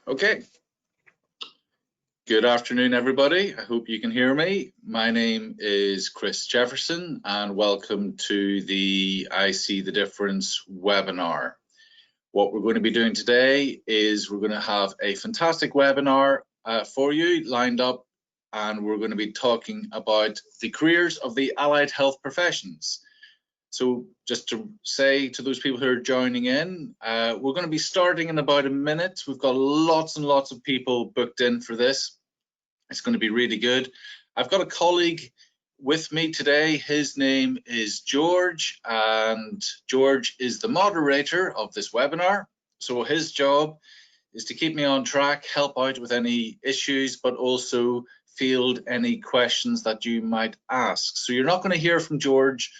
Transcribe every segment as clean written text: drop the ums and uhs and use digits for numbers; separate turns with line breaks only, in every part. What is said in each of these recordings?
Okay. Good afternoon, everybody. I hope you can hear me. My name is Chris Jefferson, and welcome to the I See the Difference webinar. What we're going to be doing today is we're going to have a fantastic webinar for you lined up, and we're going to be talking about the careers of the allied health professions. So just to say to those people who are joining in, we're going to be starting in about a minute. We've got lots and lots of people booked in for this. It's going to be really good. I've got a colleague with me today. His name is George, and George is the moderator of this webinar. So his job is to keep me on track, help out with any issues, but also field any questions that you might ask. So you're not going to hear from George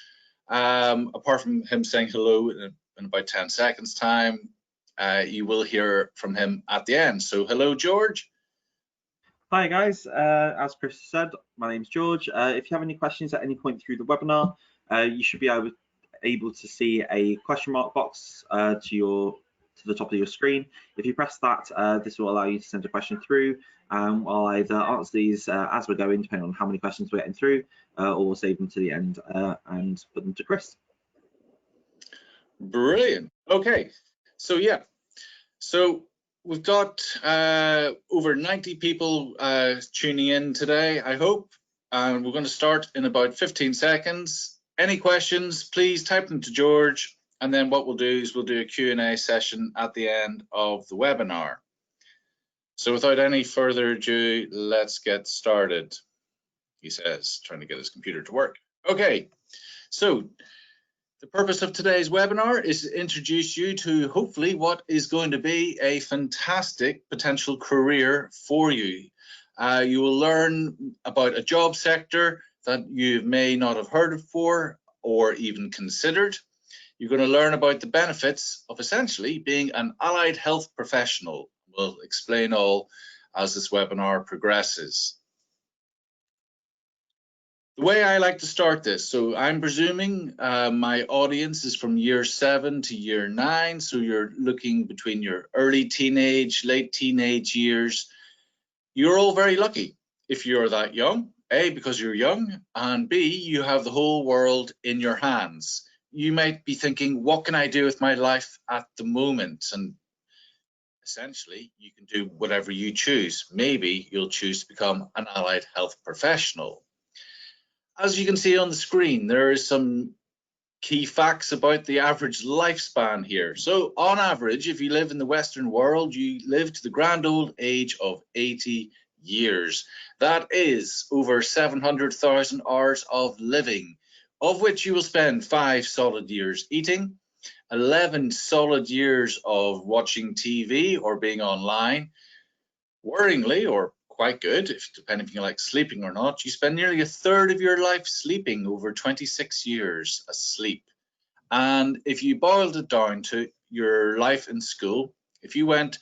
apart from him saying hello in about 10 seconds time. You will hear from him at the end. So hello, George.
Hi guys, as Chris said, my name's George. If you have any questions at any point through the webinar, you should be able to see a question mark box to the top of your screen. If you press that, this will allow you to send a question through. I'll either answer these as we're going, depending on how many questions we're getting through, or we'll save them to the end and put them to Chris.
Brilliant. Okay, so yeah, so we've got over 90 people tuning in today, I hope, and we're going to start in about 15 seconds. Any questions, please type them to George, and then what we'll do is we'll do a Q&A session at the end of the webinar. So without any further ado, let's get started, he says, trying to get his computer to work. Okay, so the purpose of today's webinar is to introduce you to hopefully what is going to be a fantastic potential career for you. You will learn about a job sector that you may not have heard of before or even considered. You're going to learn about the benefits of essentially being an allied health professional. We'll explain all as this webinar progresses. The way I like to start this, so I'm presuming my audience is from year 7 to year 9, so you're looking between your early teenage, late teenage years. You're all very lucky if you're that young, A, because you're young, and B, you have the whole world in your hands. You might be thinking, what can I do with my life at the moment? And essentially, you can do whatever you choose. Maybe you'll choose to become an allied health professional. As you can see on the screen, there are some key facts about the average lifespan here. So on average, if you live in the Western world, you live to the grand old age of 80 years. That is over 700,000 hours of living, of which you will spend 5 solid years eating, 11 solid years of watching TV or being online. Worryingly, or quite good, depending if you like sleeping or not, you spend nearly a third of your life sleeping, over 26 years asleep. And if you boiled it down to your life in school, if you went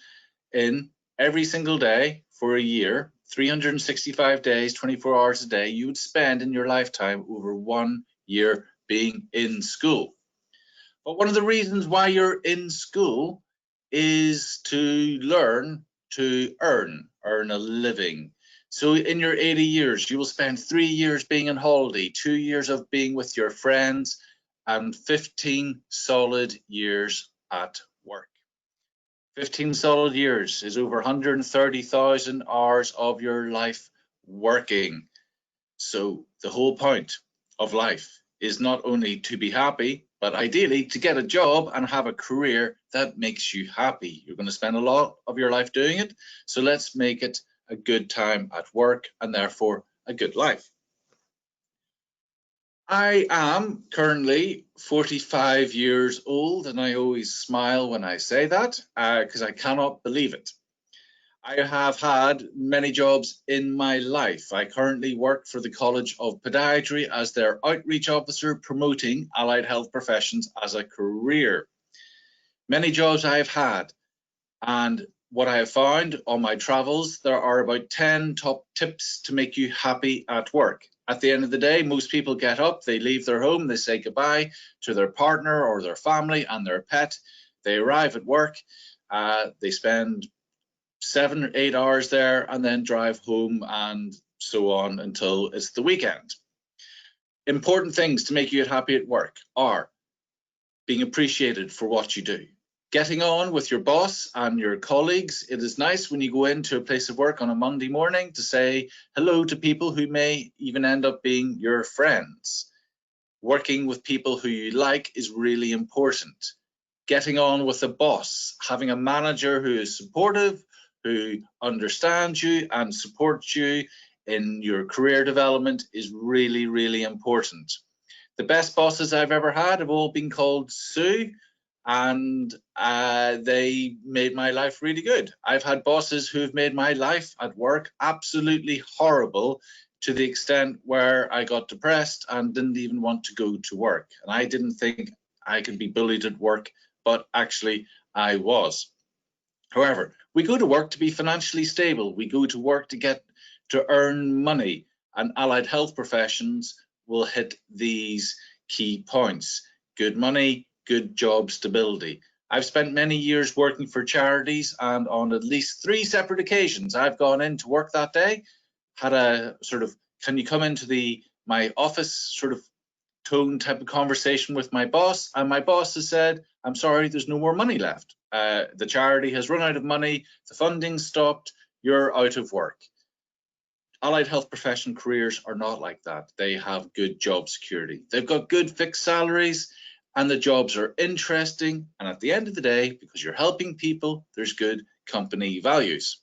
in every single day for a year, 365 days, 24 hours a day, you would spend in your lifetime over 1 year being in school. But one of the reasons why you're in school is to learn to earn a living. So in your 80 years, you will spend 3 years being on holiday, 2 years of being with your friends, and 15 solid years at work. 15 solid years is over 130,000 hours of your life working. So the whole point of life is not only to be happy, but ideally to get a job and have a career that makes you happy. You're going to spend a lot of your life doing it, so let's make it a good time at work and therefore a good life. I am currently 45 years old, and I always smile when I say that because I cannot believe it. I have had many jobs in my life. I currently work for the College of Podiatry as their outreach officer, promoting allied health professions as a career. Many jobs I have had, and what I have found on my travels, there are about 10 top tips to make you happy at work. At the end of the day, most people get up, they leave their home, they say goodbye to their partner or their family and their pet. They arrive at work, they spend 7 or 8 hours there and then drive home and so on until it's the weekend. Important things to make you happy at work are being appreciated for what you do, getting on with your boss and your colleagues. It is nice when you go into a place of work on a Monday morning to say hello to people who may even end up being your friends. Working with people who you like is really important. Getting on with a boss, having a manager who is supportive, who understands you and supports you in your career development is really, really important. The best bosses I've ever had have all been called Sue, and they made my life really good. I've had bosses who've made my life at work absolutely horrible, to the extent where I got depressed and didn't even want to go to work. And I didn't think I could be bullied at work, but actually I was. However, we go to work to be financially stable. We go to work to earn money, and allied health professions will hit these key points. Good money, good job stability. I've spent many years working for charities, and on at least 3 separate occasions I've gone into work that day, had a sort of, can you come into my office sort of tone type of conversation with my boss, and my boss has said, I'm sorry, there's no more money left. The charity has run out of money, the funding stopped, you're out of work. Allied health profession careers are not like that. They have good job security. They've got good fixed salaries, and the jobs are interesting. And at the end of the day, because you're helping people, there's good company values.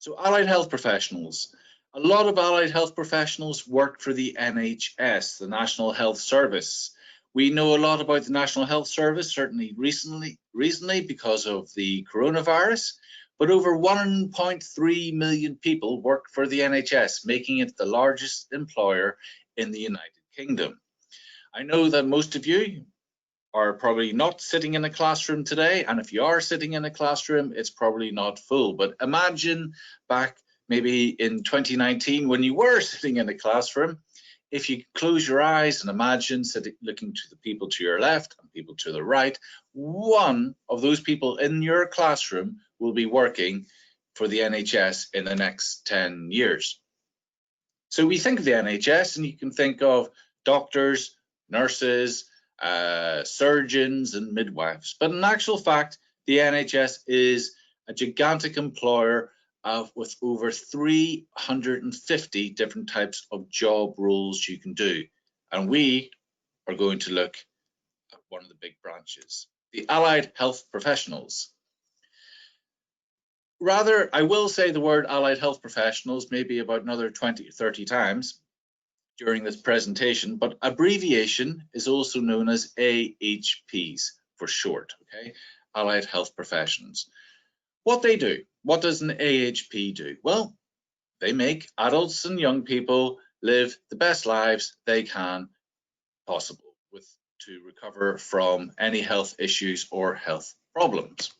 So allied health professionals. A lot of allied health professionals work for the NHS, the National Health Service. We know a lot about the National Health Service, certainly recently because of the coronavirus, but over 1.3 million people work for the NHS, making it the largest employer in the United Kingdom. I know that most of you are probably not sitting in a classroom today, and if you are sitting in a classroom, it's probably not full. But imagine back maybe in 2019 when you were sitting in a classroom, if you close your eyes and imagine looking to the people to your left and people to the right, one of those people in your classroom will be working for the NHS in the next 10 years. So we think of the NHS and you can think of doctors, nurses, surgeons and midwives. But in actual fact, the NHS is a gigantic employer with over 350 different types of job roles you can do. And we are going to look at one of the big branches, the allied health professionals. Rather, I will say the word allied health professionals maybe about another 20 or 30 times during this presentation, but abbreviation is also known as AHPs for short, okay? Allied health professions. What they do, what does an AHP do? Well, they make adults and young people live the best lives they can possible to recover from any health issues or health problems.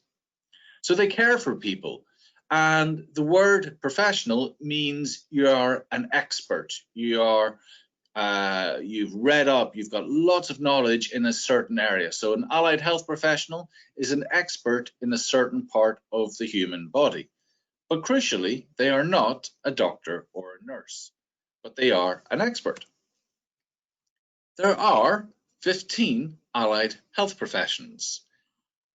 So they care for people. And the word professional means you are an expert. You are, you've read up, you've got lots of knowledge in a certain area. So an allied health professional is an expert in a certain part of the human body. But crucially, they are not a doctor or a nurse, but they are an expert. There are 15 allied health professions.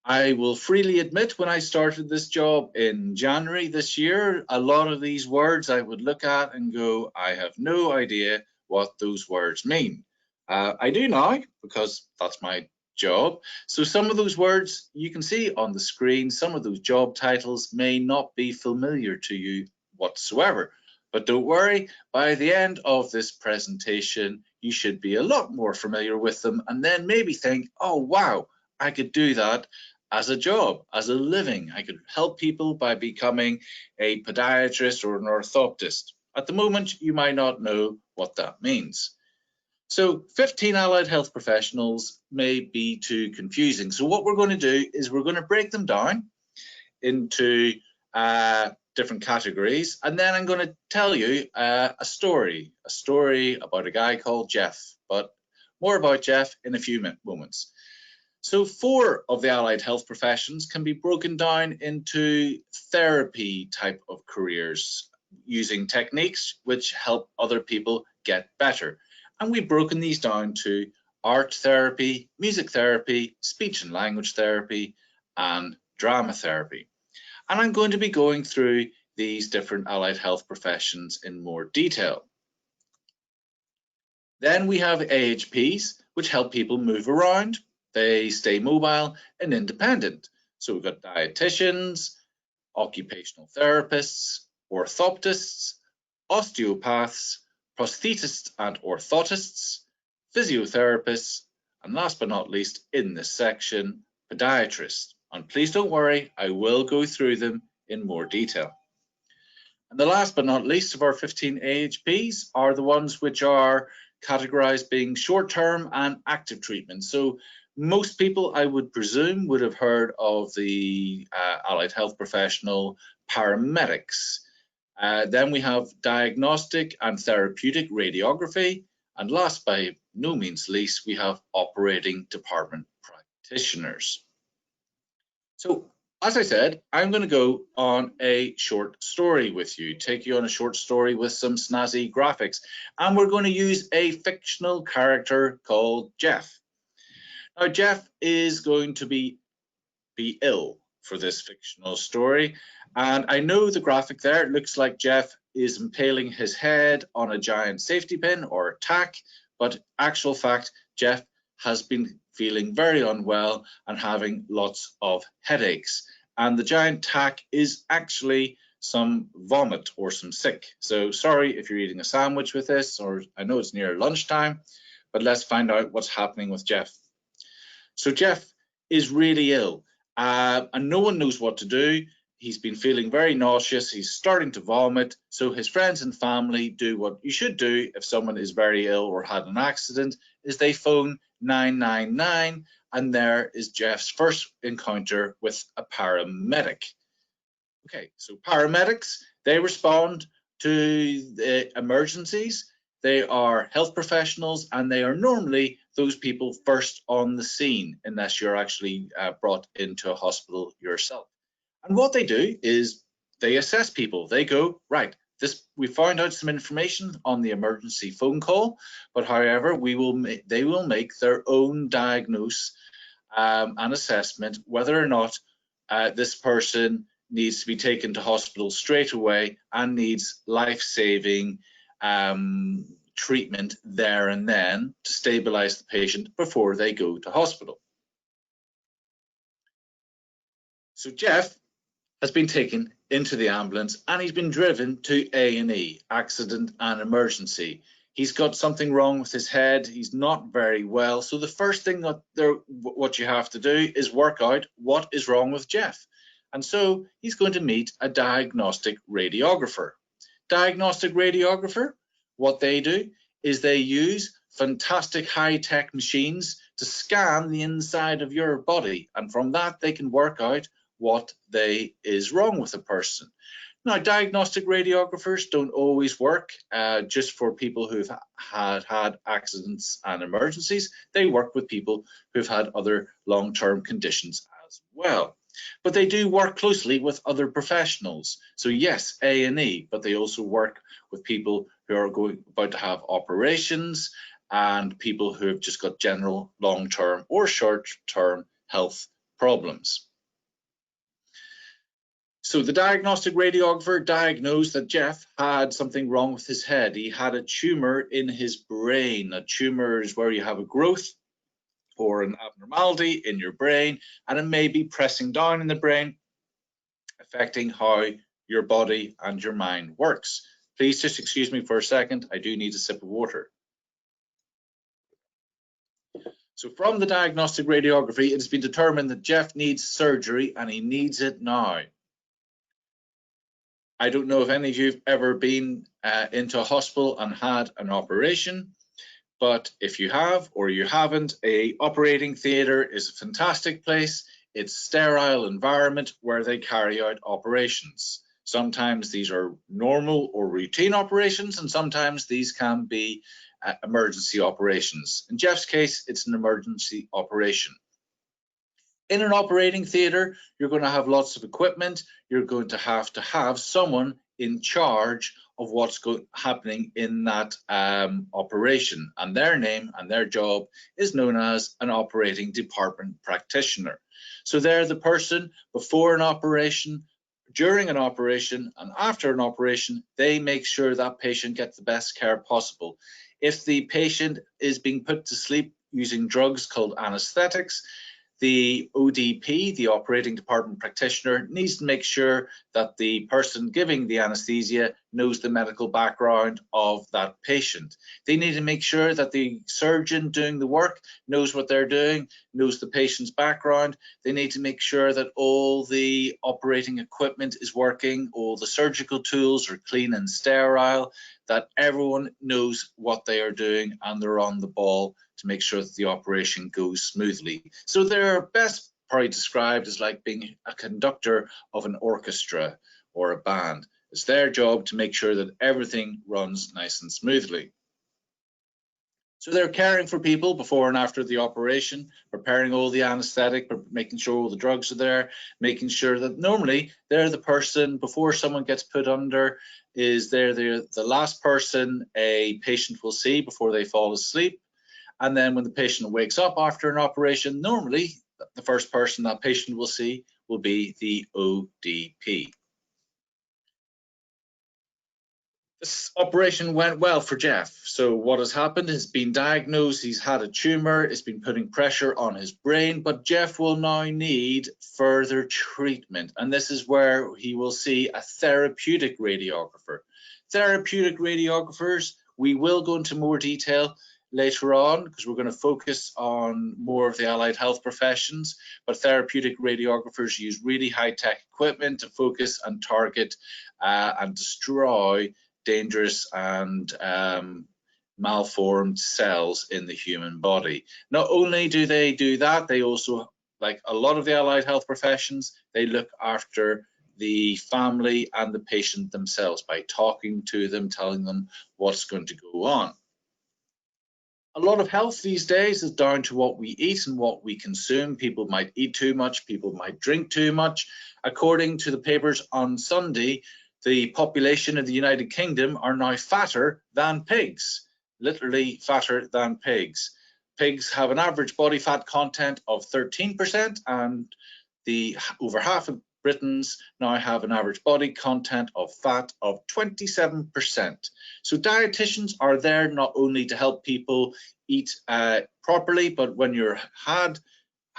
I will freely admit when I started this job in January this year, a lot of these words I would look at and go, I have no idea what those words mean. I do now because that's my job. So some of those words you can see on the screen, some of those job titles may not be familiar to you whatsoever. But don't worry, by the end of this presentation, you should be a lot more familiar with them and then maybe think, oh wow, I could do that as a job, as a living. I could help people by becoming a podiatrist or an orthoptist. At the moment, you might not know what that means. So 15 allied health professionals may be too confusing. So what we're going to do is we're going to break them down into different categories, and then I'm going to tell you a story about a guy called Jeff, but more about Jeff in a few moments. So 4 of the allied health professions can be broken down into therapy type of careers using techniques which help other people get better. And we've broken these down to art therapy, music therapy, speech and language therapy, and drama therapy. And I'm going to be going through these different allied health professions in more detail. Then we have AHPs, which help people move around. They stay mobile and independent. So we've got dietitians, occupational therapists, orthoptists, osteopaths, prosthetists and orthotists, physiotherapists, and last but not least in this section, podiatrists. And please don't worry, I will go through them in more detail. And the last but not least of our 15 AHPs are the ones which are categorized being short-term and active treatment. So most people, I would presume, would have heard of the allied health professional paramedics. Then we have diagnostic and therapeutic radiography. And last by no means least, we have operating department practitioners. So as I said, I'm going to go on a short story with you, take you on a short story with some snazzy graphics. And we're going to use a fictional character called Jeff. Now, Jeff is going to be ill for this fictional story. And I know the graphic there, it looks like Jeff is impaling his head on a giant safety pin or a tack, but actual fact, Jeff has been feeling very unwell and having lots of headaches. And the giant tack is actually some vomit or some sick. So sorry if you're eating a sandwich with this, or I know it's near lunchtime, but let's find out what's happening with Jeff. So Jeff is really ill and no one knows what to do. He's been feeling very nauseous. He's starting to vomit. So his friends and family do what you should do if someone is very ill or had an accident, is they phone 999, and there is Jeff's first encounter with a paramedic. Okay, so paramedics, they respond to the emergencies. They are health professionals, and they are normally those people first on the scene, unless you're actually brought into a hospital yourself. And what they do is they assess people. They go, right, we found out some information on the emergency phone call, but however, they will make their own diagnosis and assessment whether or not this person needs to be taken to hospital straight away and needs life-saving treatment there and then to stabilize the patient before they go to hospital. So Jeff has been taken into the ambulance and he's been driven to A&E, accident and emergency. He's got something wrong with his head. He's not very well. So the first thing what you have to do is work out what is wrong with Jeff. And so he's going to meet a diagnostic radiographer. Diagnostic radiographer, what they do is they use fantastic high-tech machines to scan the inside of your body. And from that, they can work out what is wrong with a person. Now, diagnostic radiographers don't always work just for people who've had accidents and emergencies. They work with people who've had other long-term conditions as well. But they do work closely with other professionals. So yes, A&E, but they also work with people who are about to have operations and people who have just got general long-term or short-term health problems. So the diagnostic radiographer diagnosed that Jeff had something wrong with his head. He had a tumor in his brain. A tumor is where you have a growth or an abnormality in your brain, and it may be pressing down in the brain, affecting how your body and your mind works. Please just excuse me for a second. I do need a sip of water. So from the diagnostic radiography, it has been determined that Jeff needs surgery and he needs it now. I don't know if any of you have ever been into a hospital and had an operation, but if you have or you haven't, a operating theatre is a fantastic place. It's a sterile environment where they carry out operations. Sometimes these are normal or routine operations, and sometimes these can be emergency operations. In Jeff's case, it's an emergency operation. In an operating theatre, you're going to have lots of equipment. You're going to have someone in charge of what's happening in that operation, and their name and their job is known as an operating department practitioner. So they're the person before an operation, during an operation, and after an operation. They make sure that patient gets the best care possible. If the patient is being put to sleep using drugs called anesthetics, the ODP, the operating department practitioner, needs to make sure that the person giving the anesthesia knows the medical background of that patient. They need to make sure that the surgeon doing the work knows what they're doing, knows the patient's background. They need to make sure that all the operating equipment is working, all the surgical tools are clean and sterile, that everyone knows what they are doing and they're on the ball to make sure that the operation goes smoothly. So they're best probably described as like being a conductor of an orchestra or a band. It's their job to make sure that everything runs nice and smoothly. So they're caring for people before and after the operation, preparing all the anesthetic, making sure all the drugs are there, making sure that normally they're the person before someone gets put under, is they're the last person a patient will see before they fall asleep. And then when the patient wakes up after an operation, normally the first person that patient will see will be the ODP. This operation went well for Jeff. So what has happened, he's been diagnosed, he's had a tumor, it's been putting pressure on his brain, but Jeff will now need further treatment. And this is where he will see a therapeutic radiographer. Therapeutic radiographers, we will go into more detail later on because we're going to focus on more of the allied health professions, but therapeutic radiographers use really high-tech equipment to focus and target and destroy dangerous and malformed cells in the human body. Not only do they do that, they also, like a lot of the allied health professions, they look after the family and the patient themselves by talking to them, telling them what's going to go on. A lot of health these days is down to what we eat and what we consume. People might eat too much, people might drink too much. According to the papers on Sunday, the population of the United Kingdom are now fatter than pigs, literally fatter than pigs. Pigs have an average body fat content of 13%, and over half of Britons now have an average body content of fat of 27%. So dietitians are there not only to help people eat properly, but when you're had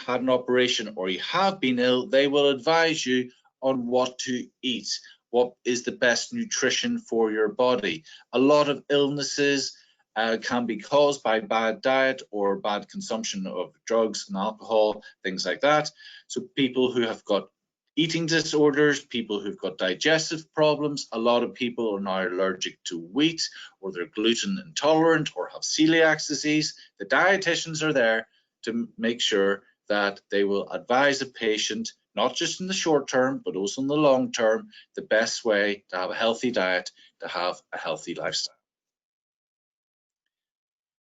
an operation or you have been ill, they will advise you on what to eat, what is the best nutrition for your body. A lot of illnesses can be caused by bad diet or bad consumption of drugs and alcohol, things like that. So people who have got eating disorders, people who've got digestive problems, a lot of people are now allergic to wheat, or they're gluten intolerant or have celiac disease. The dietitians are there to make sure that they will advise a patient, not just in the short term, but also in the long term, the best way to have a healthy diet, to have a healthy lifestyle.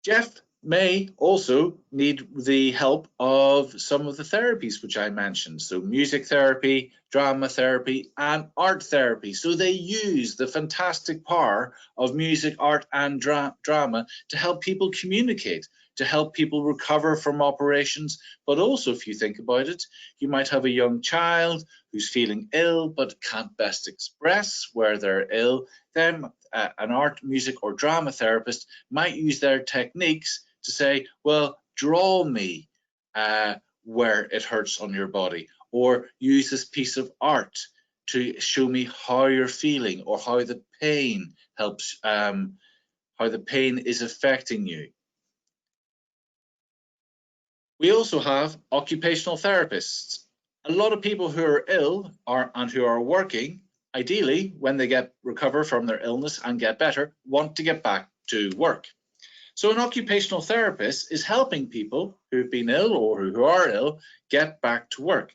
Jeff may also need the help of some of the therapies which I mentioned. So music therapy, drama therapy, and art therapy. So they use the fantastic power of music, art, and drama to help people communicate, to help people recover from operations. But also, if you think about it, you might have a young child who's feeling ill but can't best express where they're ill. Then an art, music, or drama therapist might use their techniques to say, well, draw me where it hurts on your body, or use this piece of art to show me how you're feeling or how the pain helps, how the pain is affecting you. We also have occupational therapists. A lot of people who are ill and who are working, ideally, when they recover from their illness and get better, want to get back to work. So an occupational therapist is helping people who've been ill or who are ill get back to work.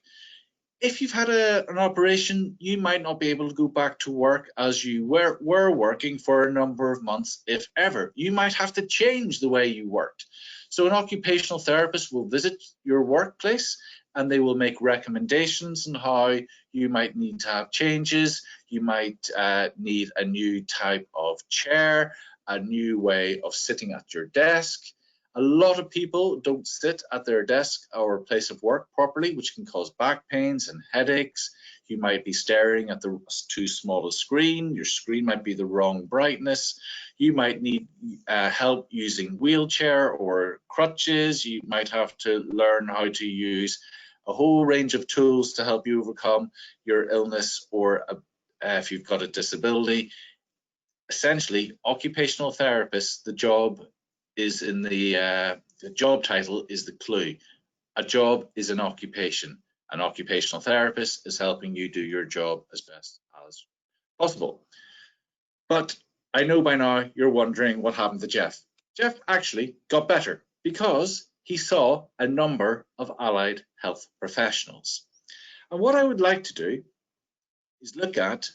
If you've had an operation, you might not be able to go back to work as you were working for a number of months, if ever. You might have to change the way you worked. So an occupational therapist will visit your workplace and they will make recommendations on how you might need to have changes. You might need a new type of chair, a new way of sitting at your desk. A lot of people don't sit at their desk or place of work properly, which can cause back pains and headaches. You might be staring at the too small a screen. Your screen might be the wrong brightness. You might need help using wheelchair or crutches. You might have to learn how to use a whole range of tools to help you overcome your illness, or if you've got a disability. Essentially, occupational therapist, the job is in the job title is the clue. A job is an occupation. An occupational therapist is helping you do your job as best as possible. But I know by now you're wondering what happened to Jeff. Jeff actually got better because he saw a number of allied health professionals. And what I would like to do is look at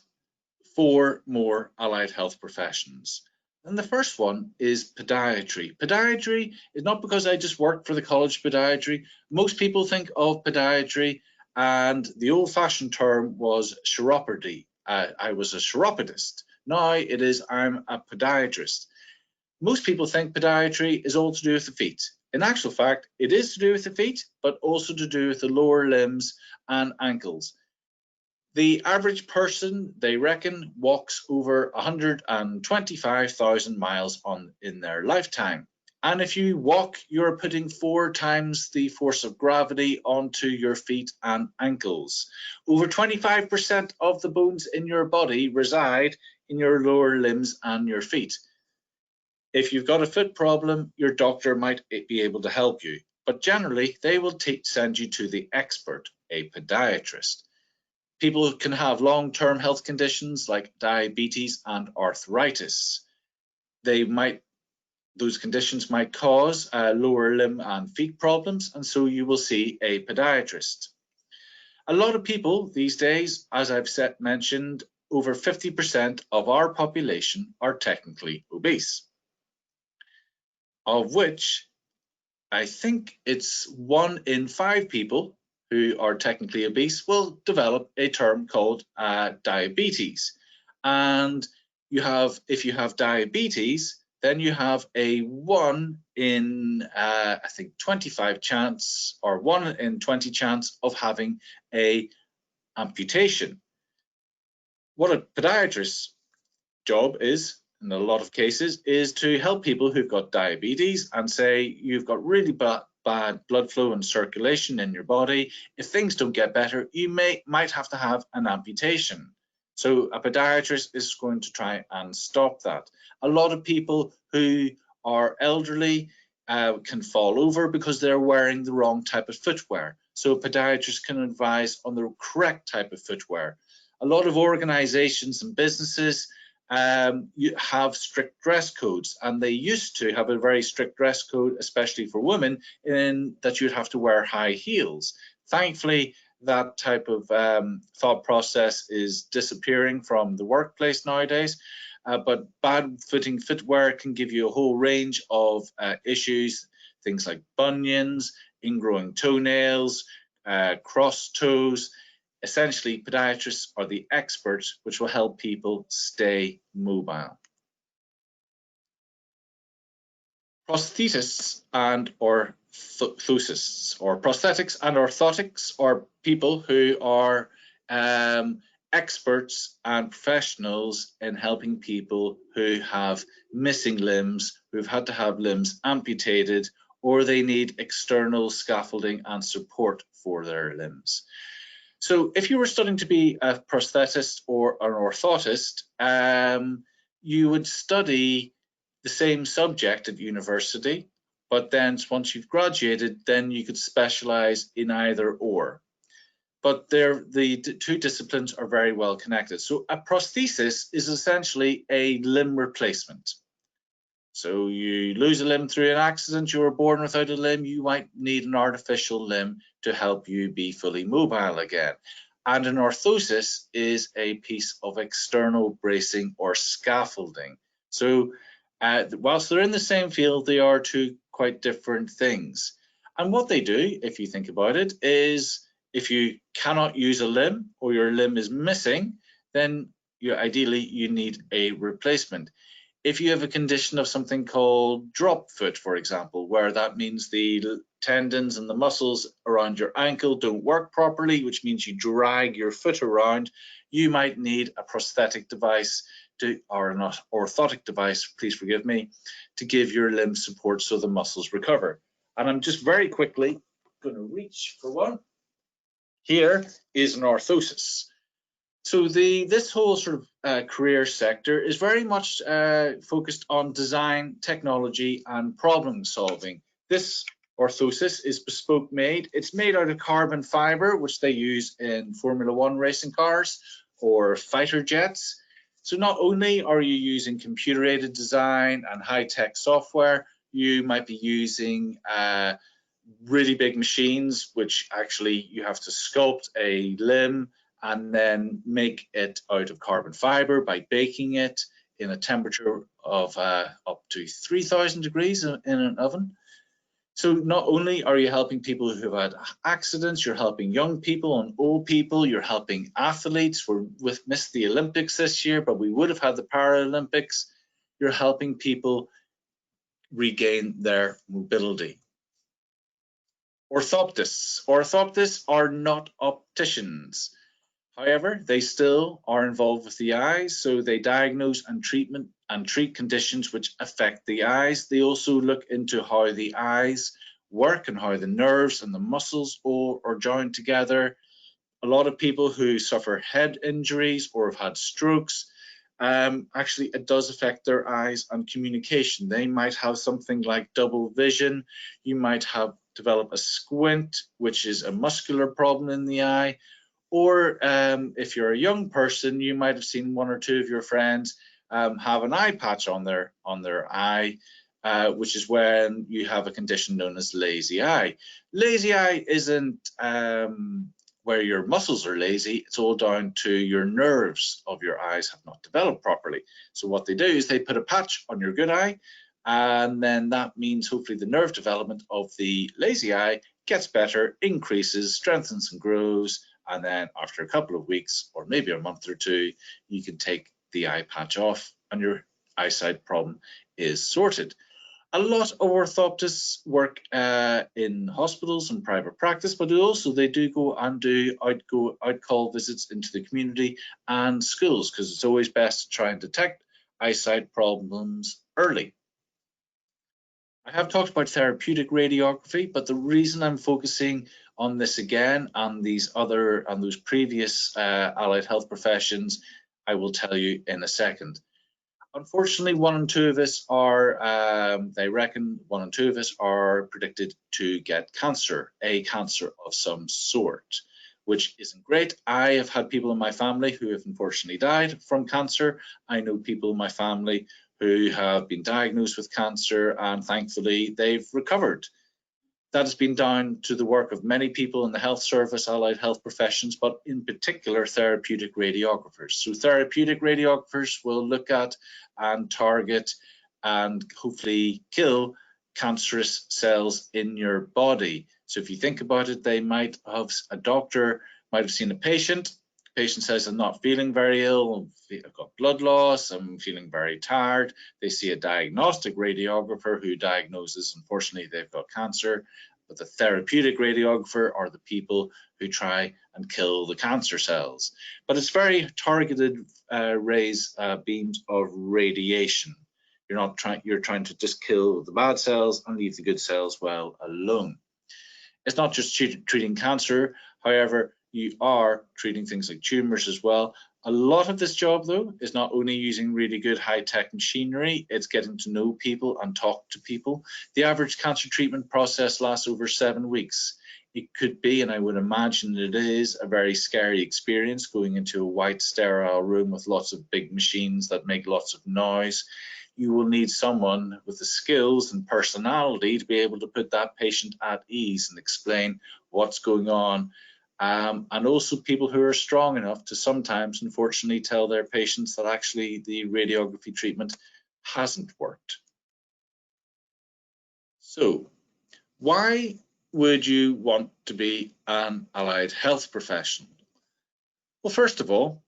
4 more allied health professions. And the first one is podiatry. Podiatry is not because I just worked for the College of Podiatry. Most people think of podiatry, and the old-fashioned term was chiropody. I was a chiropodist. Now it is I'm a podiatrist. Most people think podiatry is all to do with the feet. In actual fact, it is to do with the feet, but also to do with the lower limbs and ankles. The average person, they reckon, walks over 125,000 miles in their lifetime. And if you walk, you're putting 4 times the force of gravity onto your feet and ankles. Over 25% of the bones in your body reside in your lower limbs and your feet. If you've got a foot problem, your doctor might be able to help you, but generally they will send you to the expert, a podiatrist. People can have long-term health conditions like diabetes and arthritis. Those conditions might cause lower limb and feet problems, and so you will see a podiatrist. A lot of people these days, as I've mentioned, over 50% of our population are technically obese, of which I think it's 1 in 5 people who are technically obese will develop a term called diabetes. And if you have diabetes, then you have a 1 in I think 25 chance, or 1 in 20 chance of having a amputation. What a podiatrist's job is, in a lot of cases, is to help people who've got diabetes and say you've got really bad blood flow and circulation in your body. If things don't get better, you might have to have an amputation. So a podiatrist is going to try and stop that. A lot of people who are elderly can fall over because they're wearing the wrong type of footwear. So a podiatrist can advise on the correct type of footwear. A lot of organizations and businesses you have strict dress codes, and they used to have a very strict dress code, especially for women, in that you'd have to wear high heels. Thankfully, that type of thought process is disappearing from the workplace nowadays, but bad fitting footwear can give you a whole range of issues, things like bunions, ingrowing toenails, crossed toes. Essentially, podiatrists are the experts which will help people stay mobile. Prosthetists and orthosists, or prosthetics and orthotics, are people who are experts and professionals in helping people who have missing limbs, who've had to have limbs amputated, or they need external scaffolding and support for their limbs. So if you were studying to be a prosthetist or an orthotist, you would study the same subject at university, but then once you've graduated, then you could specialize in either or. But the 2 disciplines are very well connected. So a prosthesis is essentially a limb replacement. So you lose a limb through an accident, you were born without a limb, you might need an artificial limb to help you be fully mobile again. And an orthosis is a piece of external bracing or scaffolding. So whilst they're in the same field, they are 2 quite different things. And what they do, if you think about it, is if you cannot use a limb or your limb is missing, then ideally you need a replacement. If you have a condition of something called drop foot, for example, where that means the tendons and the muscles around your ankle don't work properly, which means you drag your foot around, you might need a prosthetic device or an orthotic device, please forgive me, to give your limb support so the muscles recover. And I'm just very quickly going to reach for one. Here is an orthosis. So this whole sort of career sector is very much focused on design, technology, and problem solving. This orthosis is bespoke made. It's made out of carbon fiber, which they use in Formula One racing cars or fighter jets. So not only are you using computer-aided design and high-tech software, you might be using really big machines, which actually you have to sculpt a limb and then make it out of carbon fiber by baking it in a temperature of up to 3,000 degrees in an oven. So not only are you helping people who have had accidents, you're helping young people and old people, you're helping athletes. We've missed the Olympics this year, but we would have had the Paralympics. You're helping people regain their mobility. Orthoptists. Orthoptists are not opticians. However, they still are involved with the eyes, so they diagnose and treat conditions which affect the eyes. They also look into how the eyes work and how the nerves and the muscles all are joined together. A lot of people who suffer head injuries or have had strokes, actually it does affect their eyes and communication. They might have something like double vision. You might have develop a squint, which is a muscular problem in the eye. Or if you're a young person, you might have seen one or two of your friends have an eye patch on their eye, which is when you have a condition known as lazy eye. Lazy eye isn't where your muscles are lazy, it's all down to your nerves of your eyes have not developed properly. So what they do is they put a patch on your good eye, and then that means hopefully the nerve development of the lazy eye gets better, increases, strengthens and grows, and then after a couple of weeks or maybe a month or two, you can take the eye patch off and your eyesight problem is sorted. A lot of orthoptists work in hospitals and private practice, but also they do go and do out-call visits into the community and schools, because it's always best to try and detect eyesight problems early. I have talked about therapeutic radiography, but the reason I'm focusing on this again and those previous allied health professions, I will tell you in a second. Unfortunately, 1 in 2 of us are, they reckon 1 in 2 of us are predicted to get cancer, a cancer of some sort, which isn't great. I have had people in my family who have unfortunately died from cancer. I know people in my family who have been diagnosed with cancer and thankfully they've recovered. That has been down to the work of many people in the health service, allied health professions, but in particular therapeutic radiographers. So therapeutic radiographers will look at and target and hopefully kill cancerous cells in your body. So if you think about it, they might have, a doctor might have seen a patient. The patient says, I'm not feeling very ill, I've got blood loss, I'm feeling very tired. They see a diagnostic radiographer who diagnoses, unfortunately, they've got cancer. But the therapeutic radiographer are the people who try and kill the cancer cells. But it's very targeted beams of radiation. You're trying to just kill the bad cells and leave the good cells well alone. It's not just treating cancer, however, you are treating things like tumors as well. A lot of this job, though, is not only using really good high-tech machinery, it's getting to know people and talk to people. The average cancer treatment process lasts over 7 weeks. It could be, and I would imagine it is, a very scary experience going into a white, sterile room with lots of big machines that make lots of noise. You will need someone with the skills and personality to be able to put that patient at ease and explain what's going on. And also people who are strong enough to sometimes, unfortunately, tell their patients that actually the radiography treatment hasn't worked. So why would you want to be an allied health professional? Well, first of all,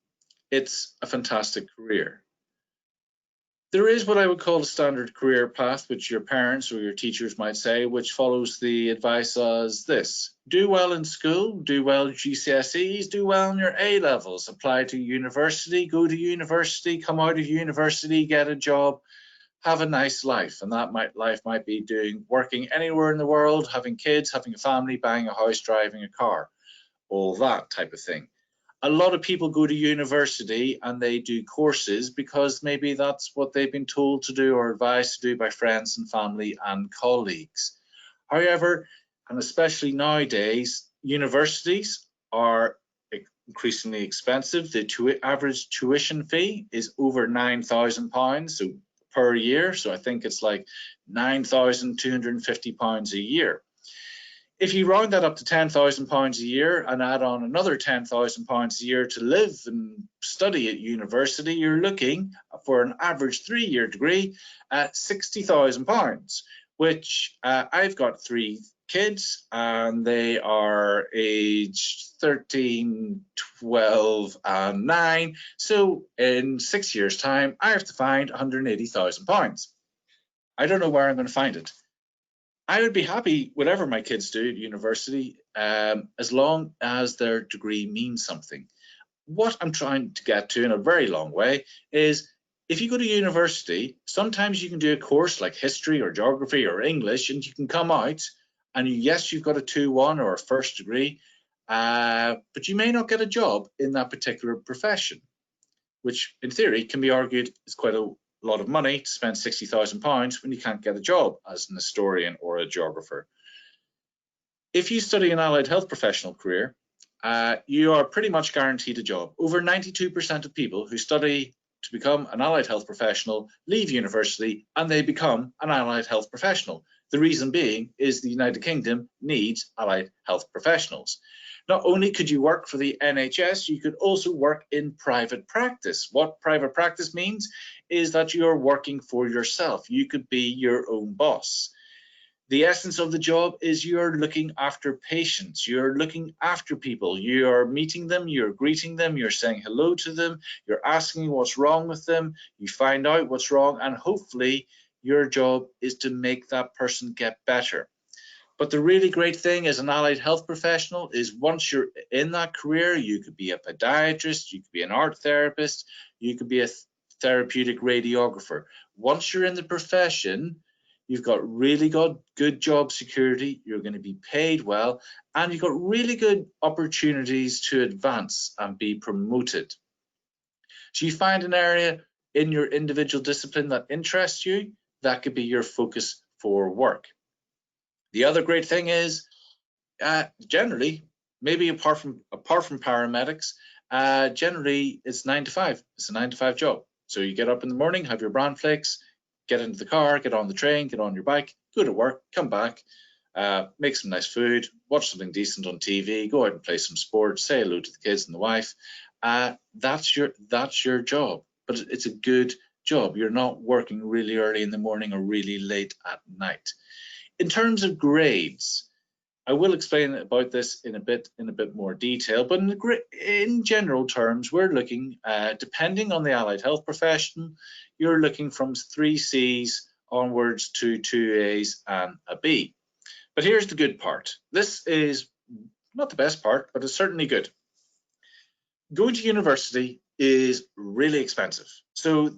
it's a fantastic career. There is what I would call a standard career path, which your parents or your teachers might say, which follows the advice as this: do well in school, do well in GCSEs, do well in your A levels, apply to university, go to university, come out of university, get a job, have a nice life. And that life might be working anywhere in the world, having kids, having a family, buying a house, driving a car, all that type of thing. A lot of people go to university and they do courses because maybe that's what they've been told to do or advised to do by friends and family and colleagues. However, and especially nowadays, universities are increasingly expensive. The average tuition fee is over £9,000 per year. So I think it's like £9,250 a year. If you round that up to £10,000 a year and add on another £10,000 a year to live and study at university, you're looking for an average 3-year degree at £60,000, which I've got 3 kids and they are aged 13, 12 and 9. So in 6 years' time, I have to find £180,000. I don't know where I'm going to find it. I would be happy whatever my kids do at university, as long as their degree means something. What I'm trying to get to in a very long way is, if you go to university, sometimes you can do a course like history or geography or English, and you can come out and yes, you've got a 2-1 or a first degree, but you may not get a job in that particular profession, which in theory can be argued is quite a lot of money to spend £60,000 when you can't get a job as an historian or a geographer. If you study an allied health professional career, you are pretty much guaranteed a job. Over 92% of people who study to become an allied health professional leave university and they become an allied health professional. The reason being is the United Kingdom needs allied health professionals. Not only could you work for the NHS, you could also work in private practice. What private practice means is that you're working for yourself. You could be your own boss. The essence of the job is you're looking after patients, you're looking after people, you're meeting them, you're greeting them, you're saying hello to them, you're asking what's wrong with them, you find out what's wrong, and hopefully your job is to make that person get better. But the really great thing as an allied health professional is once you're in that career, you could be a podiatrist, you could be an art therapist, you could be a therapeutic radiographer. Once you're in the profession, you've got really good job security, you're going to be paid well, and you've got really good opportunities to advance and be promoted. So you find an area in your individual discipline that interests you, that could be your focus for work. The other great thing is, generally, maybe apart from paramedics, generally it's 9 to 5. It's a 9 to 5 job. So you get up in the morning, have your bran flakes, get into the car, get on the train, get on your bike, go to work, come back, make some nice food, watch something decent on TV, go out and play some sports, say hello to the kids and the wife. That's your job, but it's a good job. You're not working really early in the morning or really late at night. In terms of grades, I will explain about this in a bit more detail, but in general terms, we're looking, depending on the allied health profession, you're looking from 3 C's onwards to 2 A's and a B. But here's the good part. This is not the best part, but it's certainly good. Going to university is really expensive. So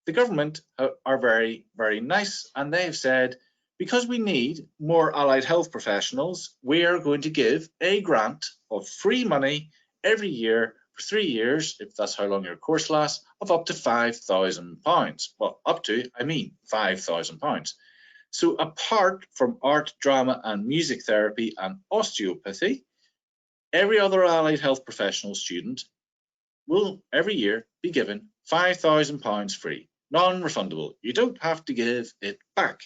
the government are very, very nice, and they've said, because we need more allied health professionals, we are going to give a grant of free money every year for 3 years, if that's how long your course lasts, of up to £5,000. Well, up to, I mean £5,000. So apart from art, drama and music therapy and osteopathy, every other allied health professional student will every year be given £5,000 free, non-refundable. You don't have to give it back,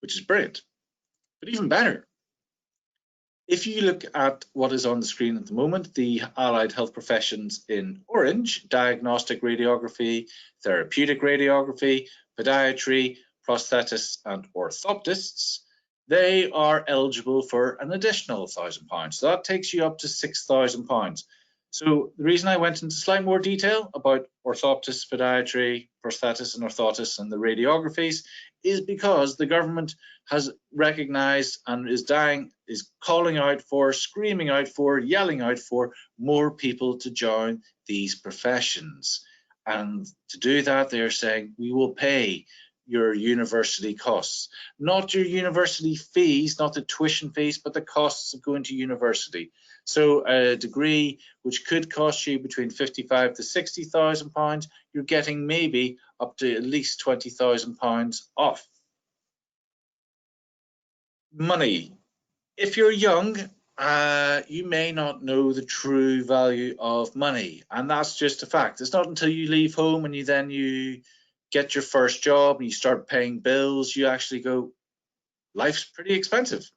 which is brilliant. But even better, if you look at what is on the screen at the moment, the allied health professions in orange: Diagnostic Radiography, Therapeutic Radiography, Podiatry, Prosthetists and Orthoptists. they are eligible for an additional £1,000. So that takes you up to £6,000. So the reason I went into slightly more detail about orthoptics, podiatry, prosthetics and orthotics and the radiographies is because the government has recognised and is calling out for, screaming out for, yelling out for more people to join these professions. And to do that, they're saying, we will pay your university costs, not your university fees, not the tuition fees, but the costs of going to university. So a degree which could cost you between £55,000 to £60,000, you're getting maybe up to at least £20,000 off. Money. If you're young, you may not know the true value of money, and that's just a fact. It's not until you leave home and you get your first job and you start paying bills, you actually go, life's pretty expensive.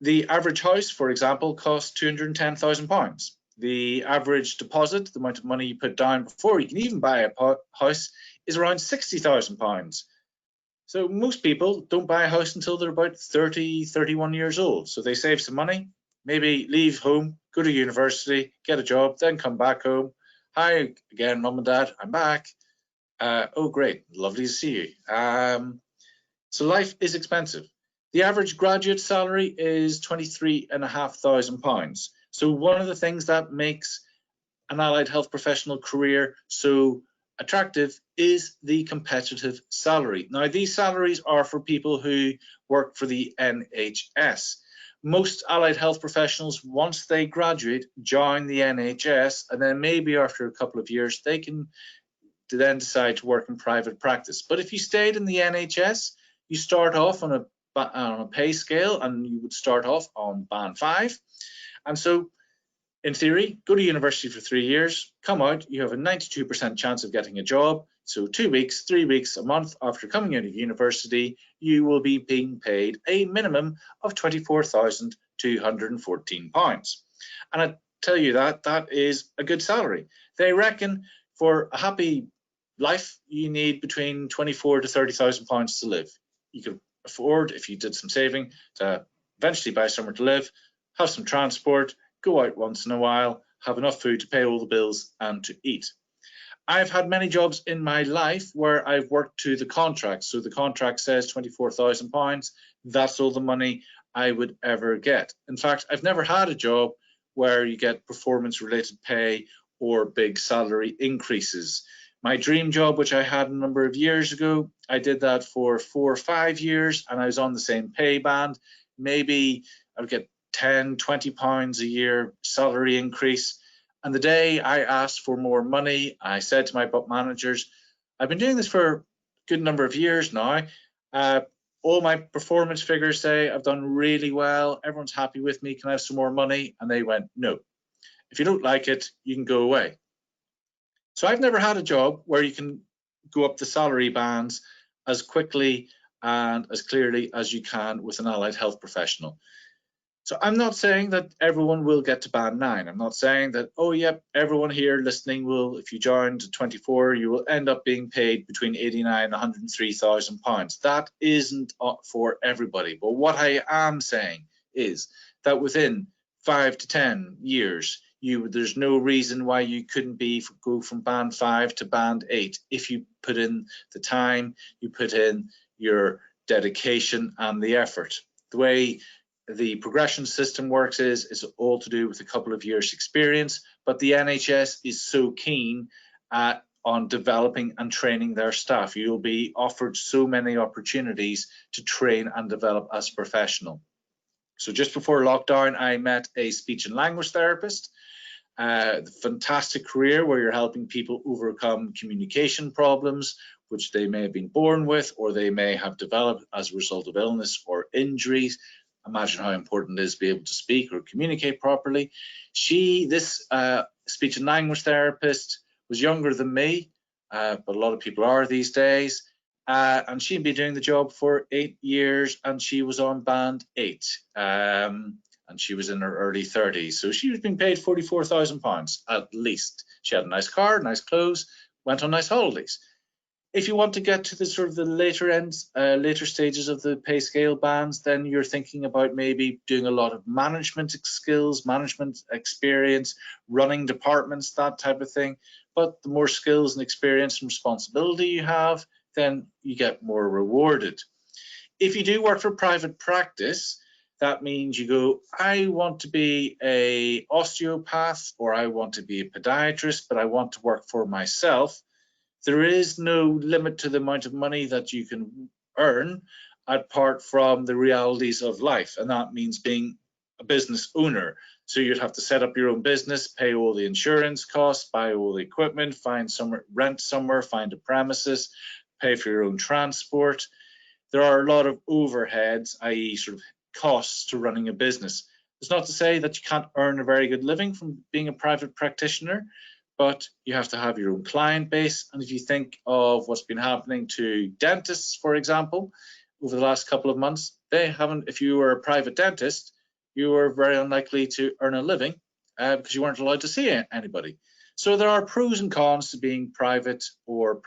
The average house, for example, costs £210,000. The average deposit, the amount of money you put down before you can even buy a house, is around £60,000. So most people don't buy a house until they're about 30, 31 years old. So they save some money, maybe leave home, go to university, get a job, then come back home. Hi again, mum and dad, I'm back. Oh, great, lovely to see you. So life is expensive. The average graduate salary is £23,500. So one of the things that makes an allied health professional career so attractive is the competitive salary. Now, these salaries are for people who work for the NHS. Most allied health professionals, once they graduate, join the NHS, and then maybe after a couple of years, they can then decide to work in private practice. But if you stayed in the NHS, you start off on a pay scale, and you would start off on band 5. And so, in theory, go to university for 3 years, come out, you have a 92% chance of getting a job. So 2 weeks, 3 weeks, a month after coming out of university, you will be being paid a minimum of £24,214. And I tell you that is a good salary. They reckon for a happy life, you need between £24,000 to £30,000 to live. You could afford, if you did some saving, to eventually buy somewhere to live, have some transport, go out once in a while, have enough food to pay all the bills and to eat. I've had many jobs in my life where I've worked to the contract. So the contract says £24,000. That's all the money I would ever get. In fact, I've never had a job where you get performance-related pay or big salary increases. My dream job, which I had a number of years ago, I did that for 4 or 5 years, and I was on the same pay band. Maybe I would get £10, £20 a year salary increase. And the day I asked for more money, I said to my managers, I've been doing this for a good number of years now. All my performance figures say I've done really well. Everyone's happy with me. Can I have some more money? And they went, no. If you don't like it, you can go away. So I've never had a job where you can go up the salary bands as quickly and as clearly as you can with an allied health professional. So I'm not saying that everyone will get to band 9. I'm not saying that, oh, yep, everyone here listening will, if you joined at 24, you will end up being paid between £89,000 and £103,000. That isn't for everybody. But what I am saying is that within 5 to 10 years, there's no reason why you couldn't go from band 5 to band 8 if you put in the time, you put in your dedication and the effort. The way the progression system works is it's all to do with a couple of years experience, but the NHS is so keen on developing and training their staff. You'll be offered so many opportunities to train and develop as a professional. So just before lockdown, I met a speech and language therapist. Fantastic career where you're helping people overcome communication problems, which they may have been born with or they may have developed as a result of illness or injuries. Imagine how important it is to be able to speak or communicate properly. This speech and language therapist was younger than me, but a lot of people are these days. And she'd been doing the job for 8 years and she was on band 8. And she was in her early 30s. So she was being paid £44,000 at least. She had a nice car, nice clothes, went on nice holidays. If you want to get to the sort of the later ends, later stages of the pay scale bands, then you're thinking about maybe doing a lot of management skills, management experience, running departments, that type of thing. But the more skills and experience and responsibility you have, then you get more rewarded. If you do work for private practice, that means you go, I want to be an osteopath, or I want to be a podiatrist, but I want to work for myself. There is no limit to the amount of money that you can earn apart from the realities of life, and that means being a business owner. So you'd have to set up your own business, pay all the insurance costs, buy all the equipment, find somewhere, rent somewhere, find a premises, pay for your own transport. There are a lot of overheads, i.e. sort of costs to running a business. It's not to say that you can't earn a very good living from being a private practitioner, but you have to have your own client base. And if you think of what's been happening to dentists, for example, over the last couple of months, they haven't, if you were a private dentist, you were very unlikely to earn a living because you weren't allowed to see anybody. So there are pros and cons to being private or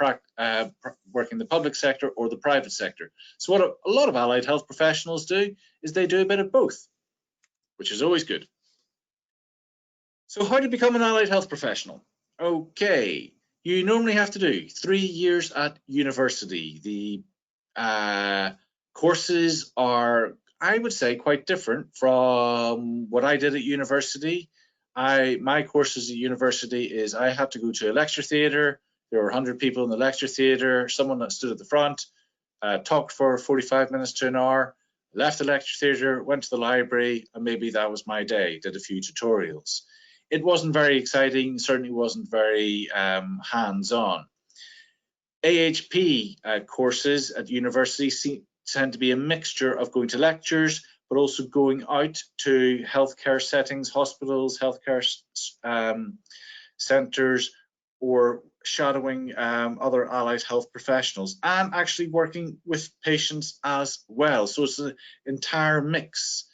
working in the public sector or the private sector. So what a lot of allied health professionals do is they do a bit of both, which is always good. So how to become an allied health professional? Okay, you normally have to do 3 years at university. The courses are, I would say, quite different from what I did at university. My courses at university is I had to go to a lecture theatre. There were 100 people in the lecture theatre. Someone that stood at the front, talked for 45 minutes to an hour, left the lecture theatre, went to the library, and maybe that was my day. Did a few tutorials. It wasn't very exciting, certainly wasn't very hands-on. AHP courses at university tend to be a mixture of going to lectures, but also going out to healthcare settings, hospitals, healthcare centres, or shadowing other allied health professionals, and actually working with patients as well. So it's an entire mix.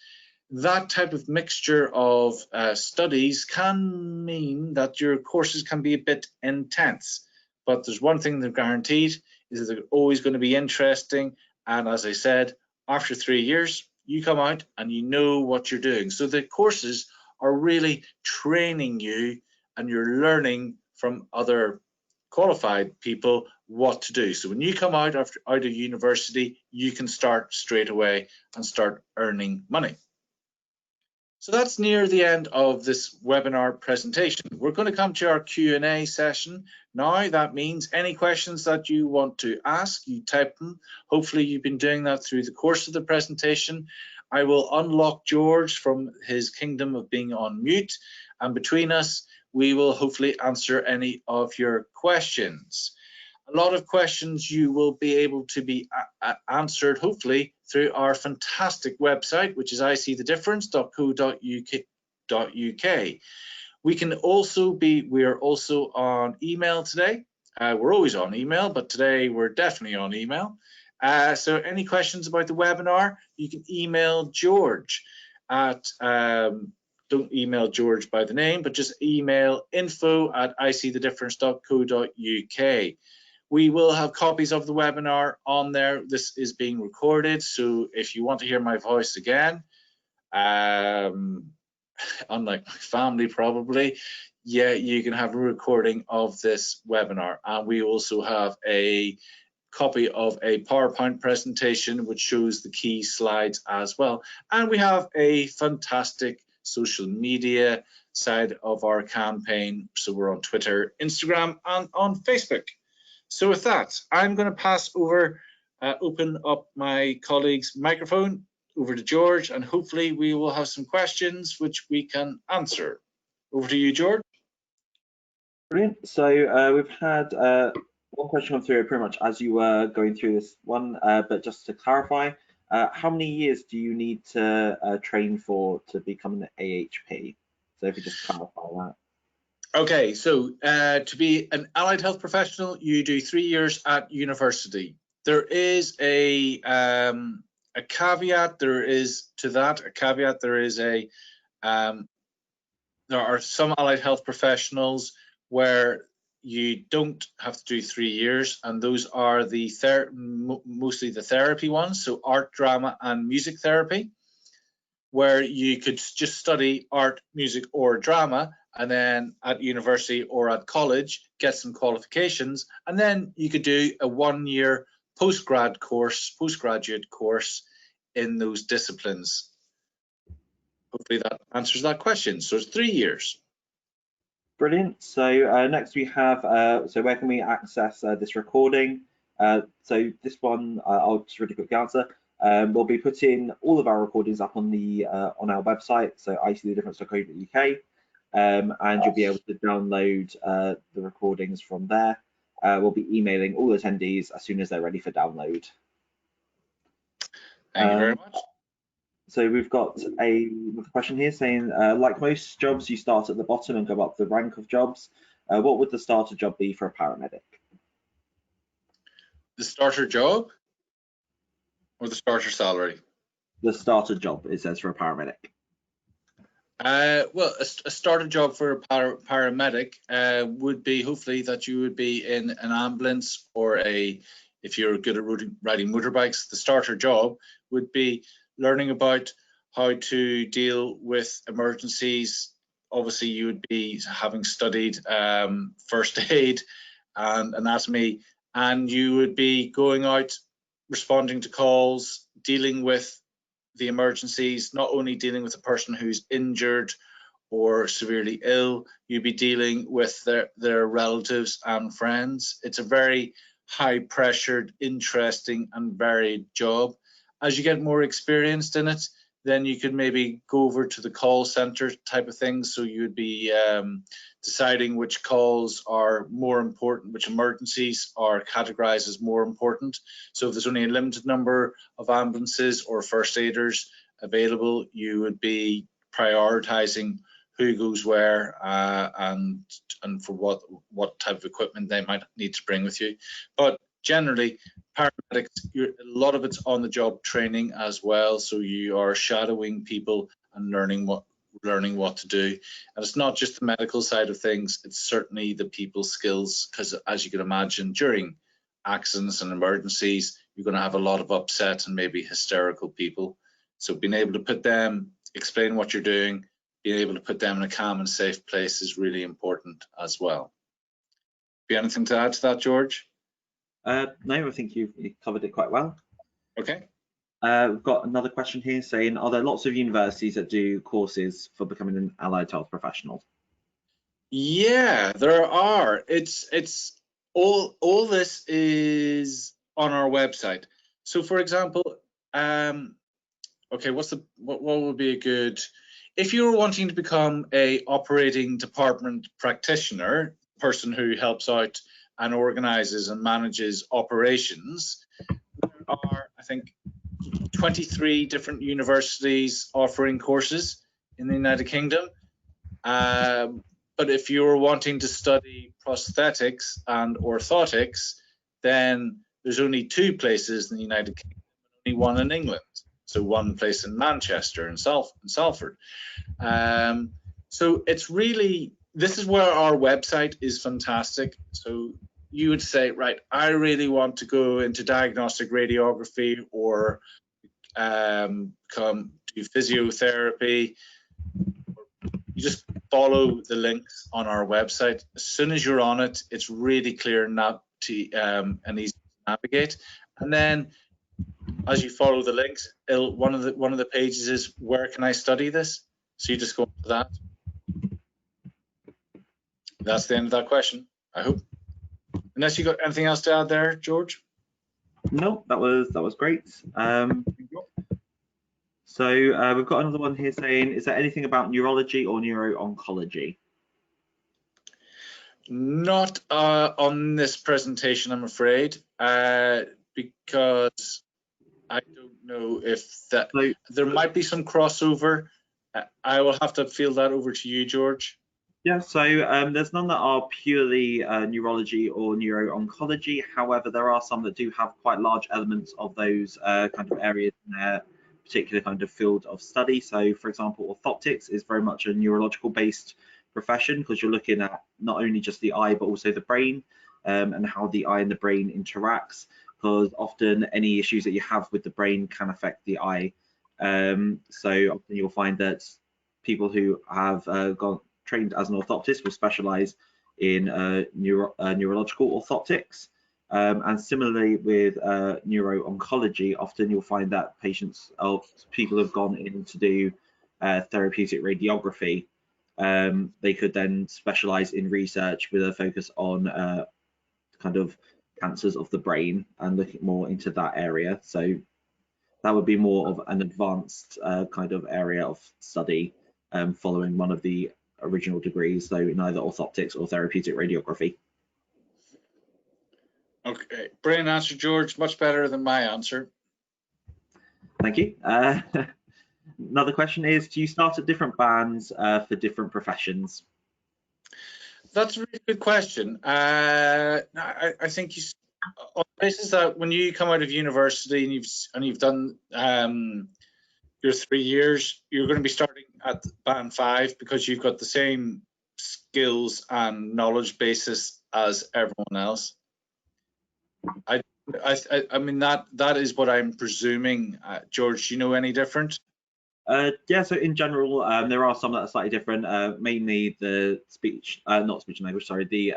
That type of mixture of studies can mean that your courses can be a bit intense, but there's one thing they're guaranteed, is that they're always going to be interesting. And as I said, after 3 years, you come out and you know what you're doing. So the courses are really training you, and you're learning from other qualified people what to do. So when you come out of university, you can start straight away and start earning money. So that's near the end of this webinar presentation. We're going to come to our Q&A session now. That means any questions that you want to ask, you type them. Hopefully you've been doing that through the course of the presentation. I will unlock George from his kingdom of being on mute, and between us, we will hopefully answer any of your questions. A lot of questions you will be able to be answered, hopefully, through our fantastic website, which is icthedifference.co.uk. We are also on email today. We're always on email, but today we're definitely on email. So any questions about the webinar, you can email George at, don't email George by the name, but just email info@icthedifference.co.uk. We will have copies of the webinar on there. This is being recorded, so if you want to hear my voice again, unlike my family probably, yeah, you can have a recording of this webinar. And we also have a copy of a PowerPoint presentation which shows the key slides as well. And we have a fantastic social media side of our campaign. So we're on Twitter, Instagram, and on Facebook. So with that, I'm going to pass over, open up my colleague's microphone over to George, and hopefully we will have some questions which we can answer. Over to you, George.
Brilliant. So we've had one question come through pretty much as you were going through this one, but just to clarify, how many years do you need to train for to become an AHP? So if you just clarify that.
Okay, so to be an allied health professional, you do 3 years at university. There is a caveat. There is to that a caveat. There is there are some allied health professionals where you don't have to do 3 years, and those are the mostly the therapy ones, so art, drama, and music therapy, where you could just study art, music, or drama, and then at university or at college get some qualifications, and then you could do a 1-year postgraduate course in those disciplines. Hopefully that answers that question. So it's 3 years.
Brilliant. So next we have, so where can we access this recording? So this one, I'll just really quickly answer. We'll be putting all of our recordings up on the on our website, so icthedifference.co.uk, and you'll be able to download the recordings from there. We'll be emailing all attendees as soon as they're ready for download.
Thank you very much.
So we've got another question here saying, like most jobs, you start at the bottom and go up the rank of jobs. What would the starter job be for a paramedic?
The starter job or the starter salary?
The starter job, it says, for a paramedic.
Well, a starter job for a paramedic would be hopefully that you would be in an ambulance, or if you're good at riding motorbikes, the starter job would be learning about how to deal with emergencies. Obviously, you would be having studied first aid and anatomy, and you would be going out, responding to calls, dealing with the emergencies, not only dealing with a person who's injured or severely ill, you'd be dealing with their relatives and friends. It's a very high pressured, interesting and varied job. As you get more experienced in it, then you could maybe go over to the call center type of thing. So you would be deciding which calls are more important, which emergencies are categorized as more important. So if there's only a limited number of ambulances or first aiders available, you would be prioritizing who goes where and for what type of equipment they might need to bring with you. But generally, paramedics, a lot of it's on the job training as well. So you are shadowing people and learning what to do. And it's not just the medical side of things, it's certainly the people skills, because as you can imagine, during accidents and emergencies, you're going to have a lot of upset and maybe hysterical people. So being able to put them, explain what you're doing, being able to put them in a calm and safe place is really important as well. Have you anything to add to that, George?
No, I think you covered it quite well.
Okay.
We've got another question here saying, are there lots of universities that do courses for becoming an allied health professional?
Yeah, there are. It's all this is on our website. So for example, okay, what would be a good, if you were wanting to become a operating department practitioner, person who helps out and organizes and manages operations, there are, I think, 23 different universities offering courses in the United Kingdom. But if you're wanting to study prosthetics and orthotics, then there's only 2 places in the United Kingdom, only one in England. So one place in Manchester and Salford. So it's really, this is where our website is fantastic. So you would say, right, I really want to go into diagnostic radiography or come do physiotherapy. You just follow the links on our website. As soon as you're on it, it's really clear and easy to navigate. And then as you follow the links, one of the pages is, where can I study this? So you just go to that. That's the end of that question, I hope. Unless you got anything else to add there, George?
No, that was great. So we've got another one here saying, is there anything about neurology or neuro-oncology?
Not on this presentation, I'm afraid, because I don't know if that, there might be some crossover. I will have to field that over to you, George.
Yeah, so there's none that are purely neurology or neuro-oncology. However, there are some that do have quite large elements of those kind of areas in their particular kind of field of study. So, for example, orthoptics is very much a neurological based profession, because you're looking at not only just the eye but also the brain, and how the eye and the brain interacts, because often any issues that you have with the brain can affect the eye. So often you'll find that people who have gone trained as an orthoptist will specialize in neurological orthotics. And similarly with neuro-oncology, often you'll find that people have gone in to do therapeutic radiography. They could then specialize in research with a focus on kind of cancers of the brain and looking more into that area. So that would be more of an advanced kind of area of study, following one of the original degrees, so in either orthoptics or therapeutic radiography.
Okay, brilliant answer, George. Much better than my answer.
Thank you. Another question is, do you start at different bands for different professions?
That's a really good question. I think on the basis that when you come out of university and you've done your 3 years, you're going to be starting at band 5 because you've got the same skills and knowledge basis as everyone else. I mean that is what I'm presuming. George, do you know any different?
Yeah, so in general, there are some that are slightly different, mainly the not speech and language, sorry, the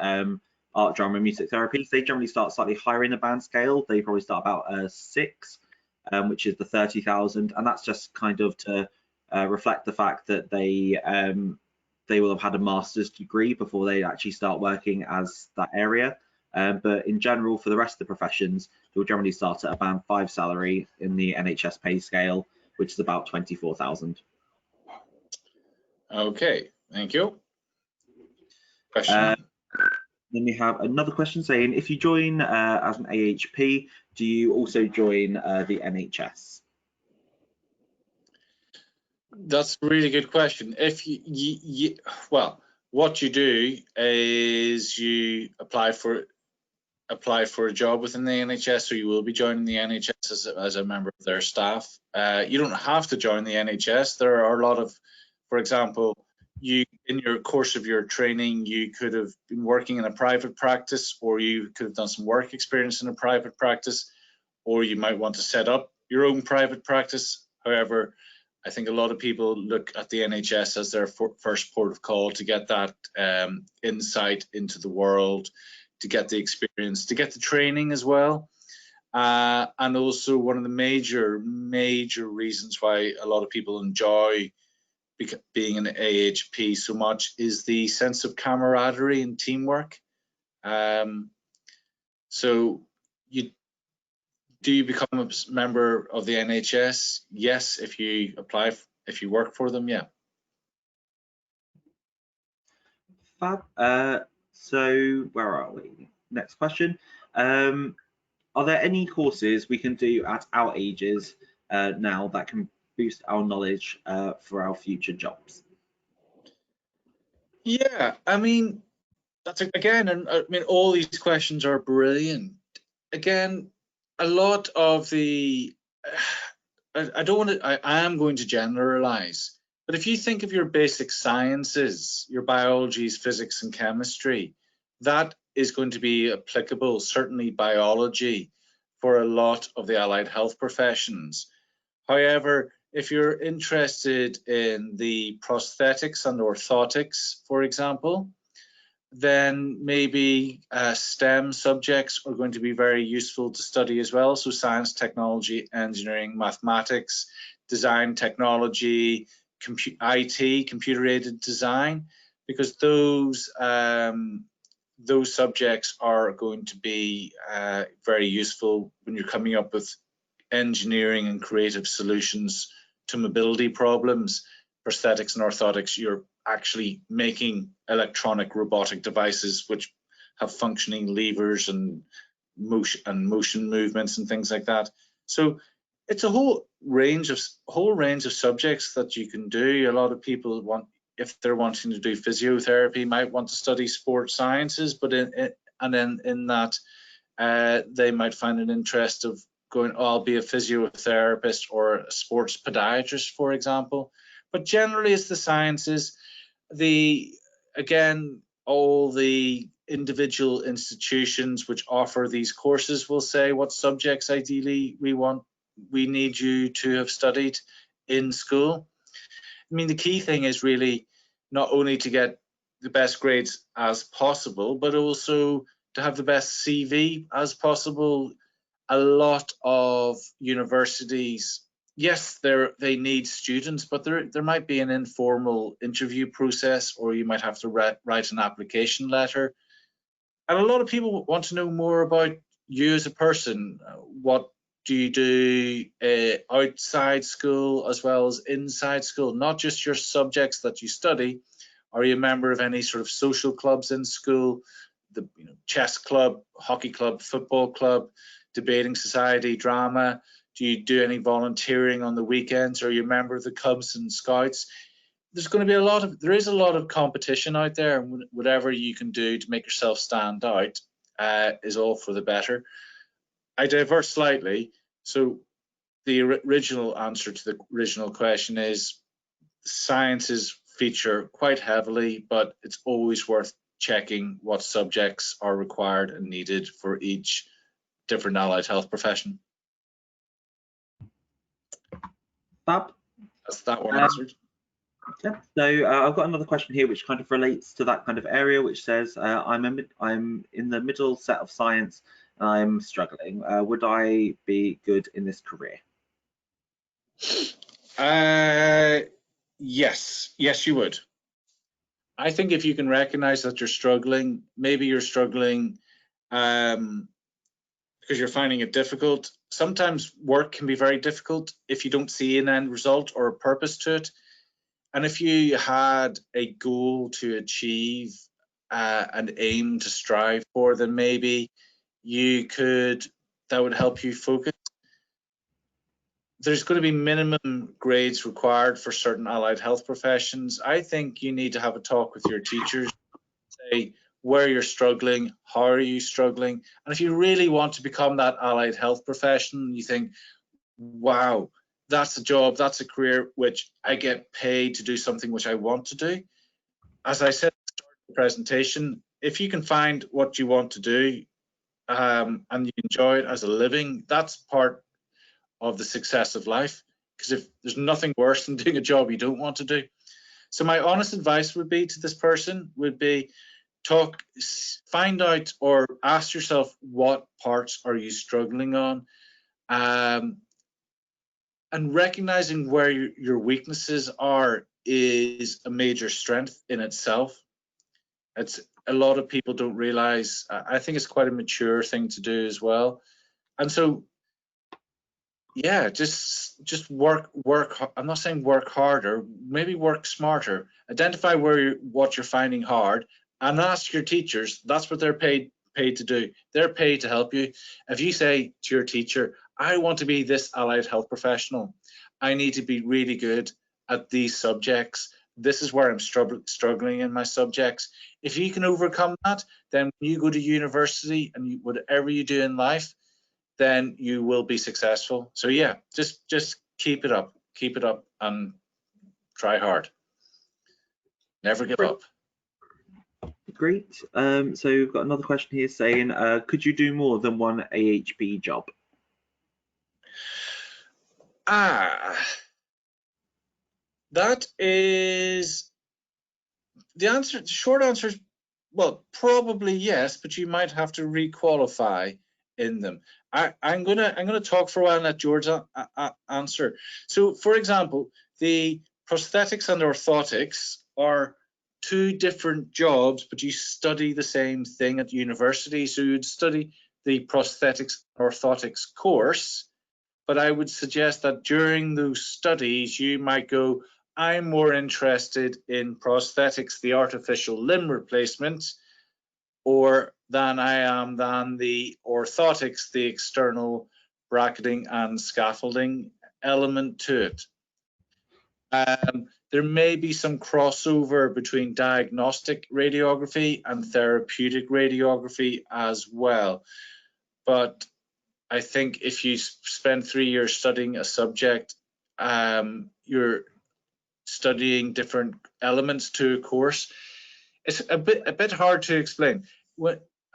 art, drama, and music therapies. They generally start slightly higher in the band scale. They probably start about 6, which is the 30,000, and that's just kind of to reflect the fact that they will have had a master's degree before they actually start working as that area. But in general, for the rest of the professions, you'll generally start at a band 5 salary in the NHS pay scale, which is about 24,000.
Okay, thank you. Question.
Then we have another question saying, if you join as an AHP, do you also join the NHS?
That's a really good question. If well, what you do is you apply for a job within the NHS, so you will be joining the NHS as a member of their staff. You don't have to join the NHS. There are a lot of, for example, in your course of your training, you could have been working in a private practice, or you could have done some work experience in a private practice, or you might want to set up your own private practice. However, I think a lot of people look at the NHS as their first port of call to get that insight into the world, to get the experience, to get the training as well. And also one of the major reasons why a lot of people enjoy being an AHP so much is the sense of camaraderie and teamwork. So do you become a member of the NHS? Yes, if you work for them, yeah.
Fab. So where are we? Next question. Are there any courses we can do at our ages now that can boost our knowledge for our future jobs?
Yeah, I mean, again, and I mean, all these questions are brilliant. Again, a lot of the, I am going to generalize, but if you think of your basic sciences, your biologies, physics, and chemistry, that is going to be applicable, certainly biology, for a lot of the allied health professions. However, if you're interested in the prosthetics and orthotics, for example, then maybe STEM subjects are going to be very useful to study as well. So science, technology, engineering, mathematics, design, technology, IT, computer-aided design, because those subjects are going to be very useful when you're coming up with engineering and creative solutions to mobility problems. Prosthetics and orthotics, you're actually making electronic robotic devices which have functioning levers and motion movements and things like that. So it's a whole range of subjects that you can do. A lot of people if they're wanting to do physiotherapy, might want to study sports sciences, but in that they might find an interest of going, oh, I'll be a physiotherapist or a sports podiatrist, for example. But generally, it's the sciences. The again, all the individual institutions which offer these courses will say what subjects ideally we need you to have studied in school. I mean, the key thing is really not only to get the best grades as possible, but also to have the best CV as possible. A lot of universities, yes, they need students, but there might be an informal interview process, or you might have to write an application letter. And a lot of people want to know more about you as a person. What do you do outside school as well as inside school? Not just your subjects that you study. Are you a member of any sort of social clubs in school? The chess club, hockey club, football club, debating society, drama? Do you do any volunteering on the weekends? Are you a member of the Cubs and Scouts? There's going to be there is a lot of competition out there, and whatever you can do to make yourself stand out is all for the better. I divert slightly. So the original answer to the original question is sciences feature quite heavily, but it's always worth checking what subjects are required and needed for each different allied health profession.
Fab.
That's that one answered.
Yeah. So I've got another question here which kind of relates to that kind of area, which says I'm in the middle set of science and I'm struggling. Would I be good in this career?
Yes, you would. I think if you can recognize that you're struggling, maybe you're struggling because you're finding it difficult. Sometimes work can be very difficult if you don't see an end result or a purpose to it. And if you had a goal to achieve, an aim to strive for, then maybe that would help you focus. There's going to be minimum grades required for certain allied health professions. I think you need to have a talk with your teachers, say where you're struggling, how are you struggling, and if you really want to become that allied health profession, you think, wow, that's a job, that's a career which I get paid to do something which I want to do. As I said at the start of the presentation, if you can find what you want to do and you enjoy it as a living, that's part of the success of life, because if there's nothing worse than doing a job you don't want to do. So my honest advice would be to this person would be find out or ask yourself what parts are you struggling on, and recognizing where your weaknesses are is a major strength in itself. It's a lot of people don't realize. I think it's quite a mature thing to do as well. And so, yeah, just work. I'm not saying work harder. Maybe work smarter. Identify what you're finding hard, and ask your teachers. That's what they're paid to do. They're paid to help you. If you say to your teacher, I want to be this allied health professional, I need to be really good at these subjects. This is where I'm struggling in my subjects. If you can overcome that, then when you go to university and whatever you do in life, then you will be successful. So yeah, just keep it up, and try hard. Never give up.
Great. So we've got another question here saying, could you do more than one AHP job?
That is the answer. The short answer is, well, probably yes, but you might have to requalify in them. I'm gonna talk for a while and let George answer. So, for example, the prosthetics and orthotics are two different jobs, but you study the same thing at university. So you'd study the prosthetics orthotics course, but I would suggest that during those studies you might go, I'm more interested in prosthetics, the artificial limb replacement, than the orthotics, the external bracketing and scaffolding element to it. There may be some crossover between diagnostic radiography and therapeutic radiography as well. But I think if you spend 3 years studying a subject, you're studying different elements to a course. it's a bit hard to explain.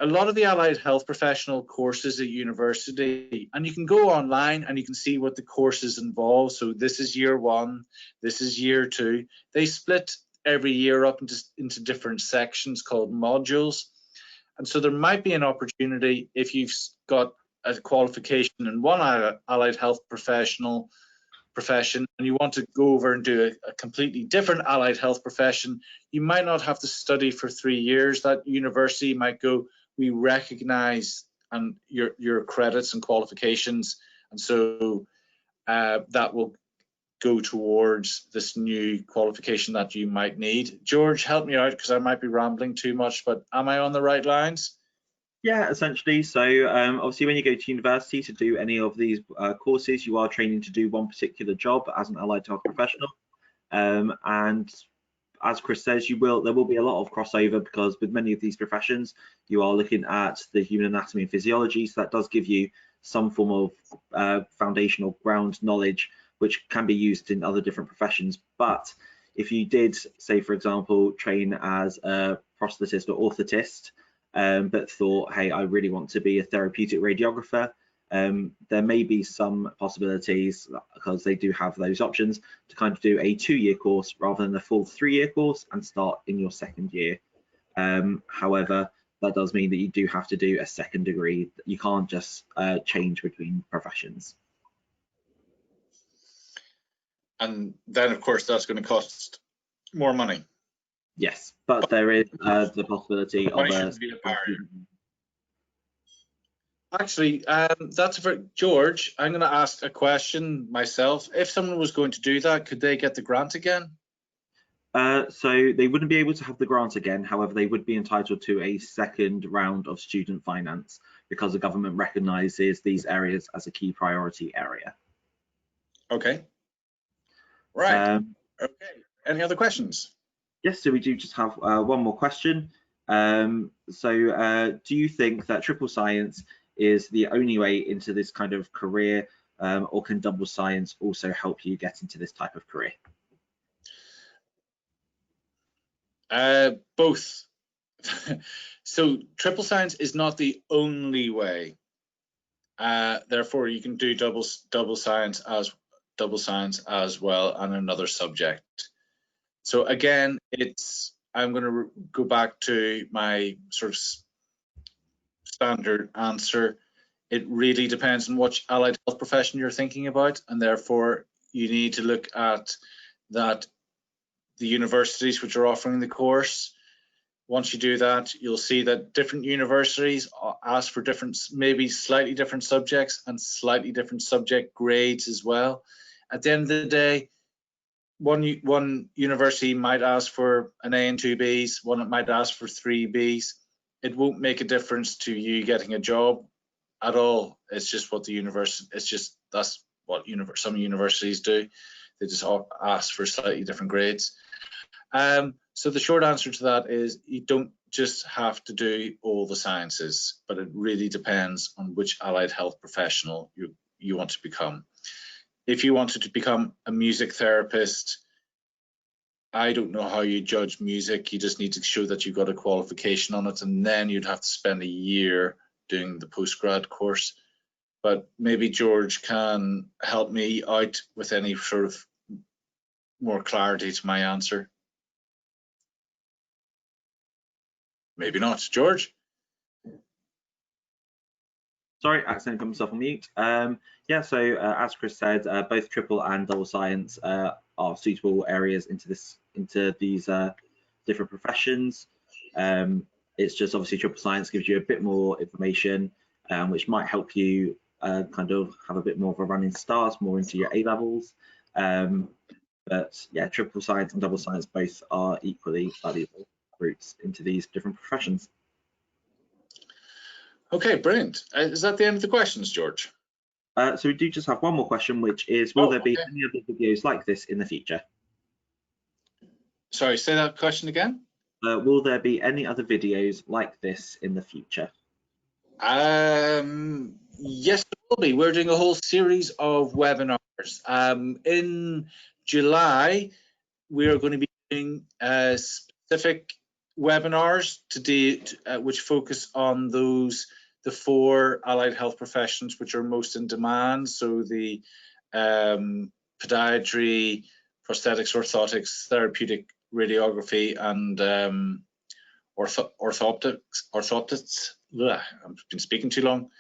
A lot of the allied health professional courses at university, and you can go online and you can see what the courses involve. So this is year 1, this is year 2. They split every year up into different sections called modules. And so there might be an opportunity if you've got a qualification in one allied health profession and you want to go over and do a completely different allied health profession, you might not have to study for 3 years. That university might go, we recognize your credits and qualifications, and so that will go towards this new qualification that you might need. George, help me out because I might be rambling too much, but am I on the right lines?
Yeah, essentially. So obviously when you go to university to do any of these courses, you are training to do one particular job as an allied health professional. And as Chris says, there will be a lot of crossover, because with many of these professions, you are looking at the human anatomy and physiology. So that does give you some form of foundational ground knowledge, which can be used in other different professions. But if you did, say, for example, train as a prosthetist or orthotist, but thought, hey, I really want to be a therapeutic radiographer, there may be some possibilities, because they do have those options, to kind of do a 2-year course rather than a full 3-year course and start in your 2nd year. However, that does mean that you do have to do a 2nd degree. You can't just change between professions.
And then, of course, that's going to cost more money.
Yes, but there is the possibility of a
Actually, that's for George. I'm going to ask a question myself. If someone was going to do that, could they get the grant again?
So they wouldn't be able to have the grant again. However, they would be entitled to a 2nd round of student finance, because the government recognises these areas as a key priority area.
Okay. Right. Okay. Any other questions?
Yes, so we do just have one more question. Do you think that triple science is the only way into this kind of career, or can double science also help you get into this type of career?
Both. So triple science is not the only way. Therefore, you can do double science as well on another subject. So again, I'm going to go back to my sort of standard answer. It really depends on which allied health profession you're thinking about, and therefore you need to look at the universities which are offering the course. Once you do that, you'll see that different universities ask for maybe slightly different subjects and slightly different subject grades as well. At the end of the day, one university might ask for an A and 2 Bs, one might ask for 3 Bs. It won't make a difference to you getting a job at all. It's just what that's what some universities do. They just ask for slightly different grades. So the short answer to that is you don't just have to do all the sciences, but it really depends on which allied health professional you want to become. If you wanted to become a music therapist, I don't know how you judge music. You just need to show that you've got a qualification on it, and then you'd have to spend a year doing the postgrad course. But maybe George can help me out with any sort of more clarity to my answer. Maybe not. George?
Sorry, accidentally put myself on mute. Yeah, so as Chris said, both triple and double science are suitable areas into these different professions. It's just obviously triple science gives you a bit more information, which might help you kind of have a bit more of a running start more into your A levels. But yeah, triple science and double science both are equally valuable routes into these different professions.
Okay, brilliant. Is that the end of the questions, George?
So we do just have one more question, which is, will there be any other videos like this in the future?
Sorry, say that question again.
Will there be any other videos like this in the future?
Yes, there will be. We're doing a whole series of webinars. In July, we are going to be doing specific webinars today which focus on the 4 allied health professions which are most in demand. So the podiatry, prosthetics, orthotics, therapeutic radiography, and orthoptics. I've been speaking too long.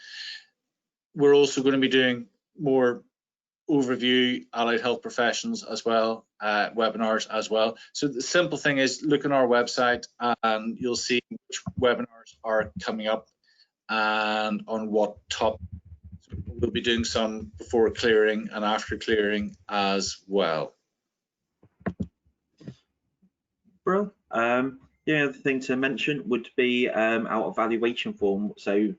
We're also going to be doing more overview allied health professions as well, webinars as well. So the simple thing is look on our website and you'll see which webinars are coming up and on what topic. So we'll be doing some before clearing and after clearing as well.
Bro, the other thing to mention would be our evaluation form. So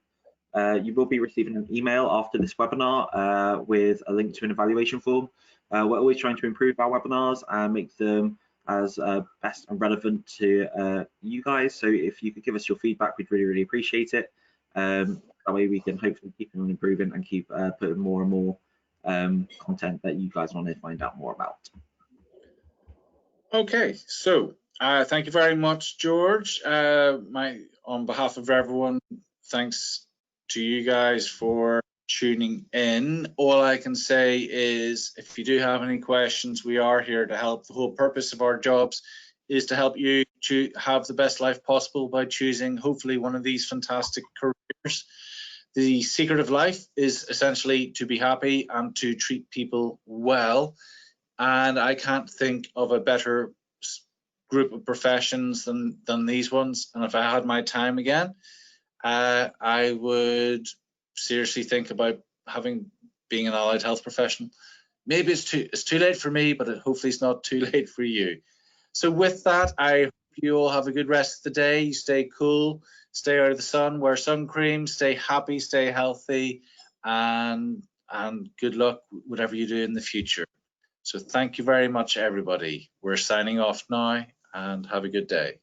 you will be receiving an email after this webinar with a link to an evaluation form. We're always trying to improve our webinars and make them as best and relevant to you guys. So if you could give us your feedback, we'd really, really appreciate it. That way we can hopefully keep on improving and keep putting more and more content that you guys want to find out more about.
Okay, so thank you very much, George. On behalf of everyone, thanks to you guys for tuning in. All I can say is if you do have any questions, we are here to help. The whole purpose of our jobs is to help you to have the best life possible by choosing hopefully one of these fantastic careers. The secret of life is essentially to be happy and to treat people well. And I can't think of a better group of professions than these ones. And if I had my time again, I would seriously think about being an allied health professional. Maybe it's too late for me, but hopefully it's not too late for you. So with that, I hope you all have a good rest of the day. You stay cool, stay out of the sun, wear sun cream, stay happy, stay healthy, and good luck whatever you do in the future. So thank you very much, everybody. We're signing off now, and have a good day.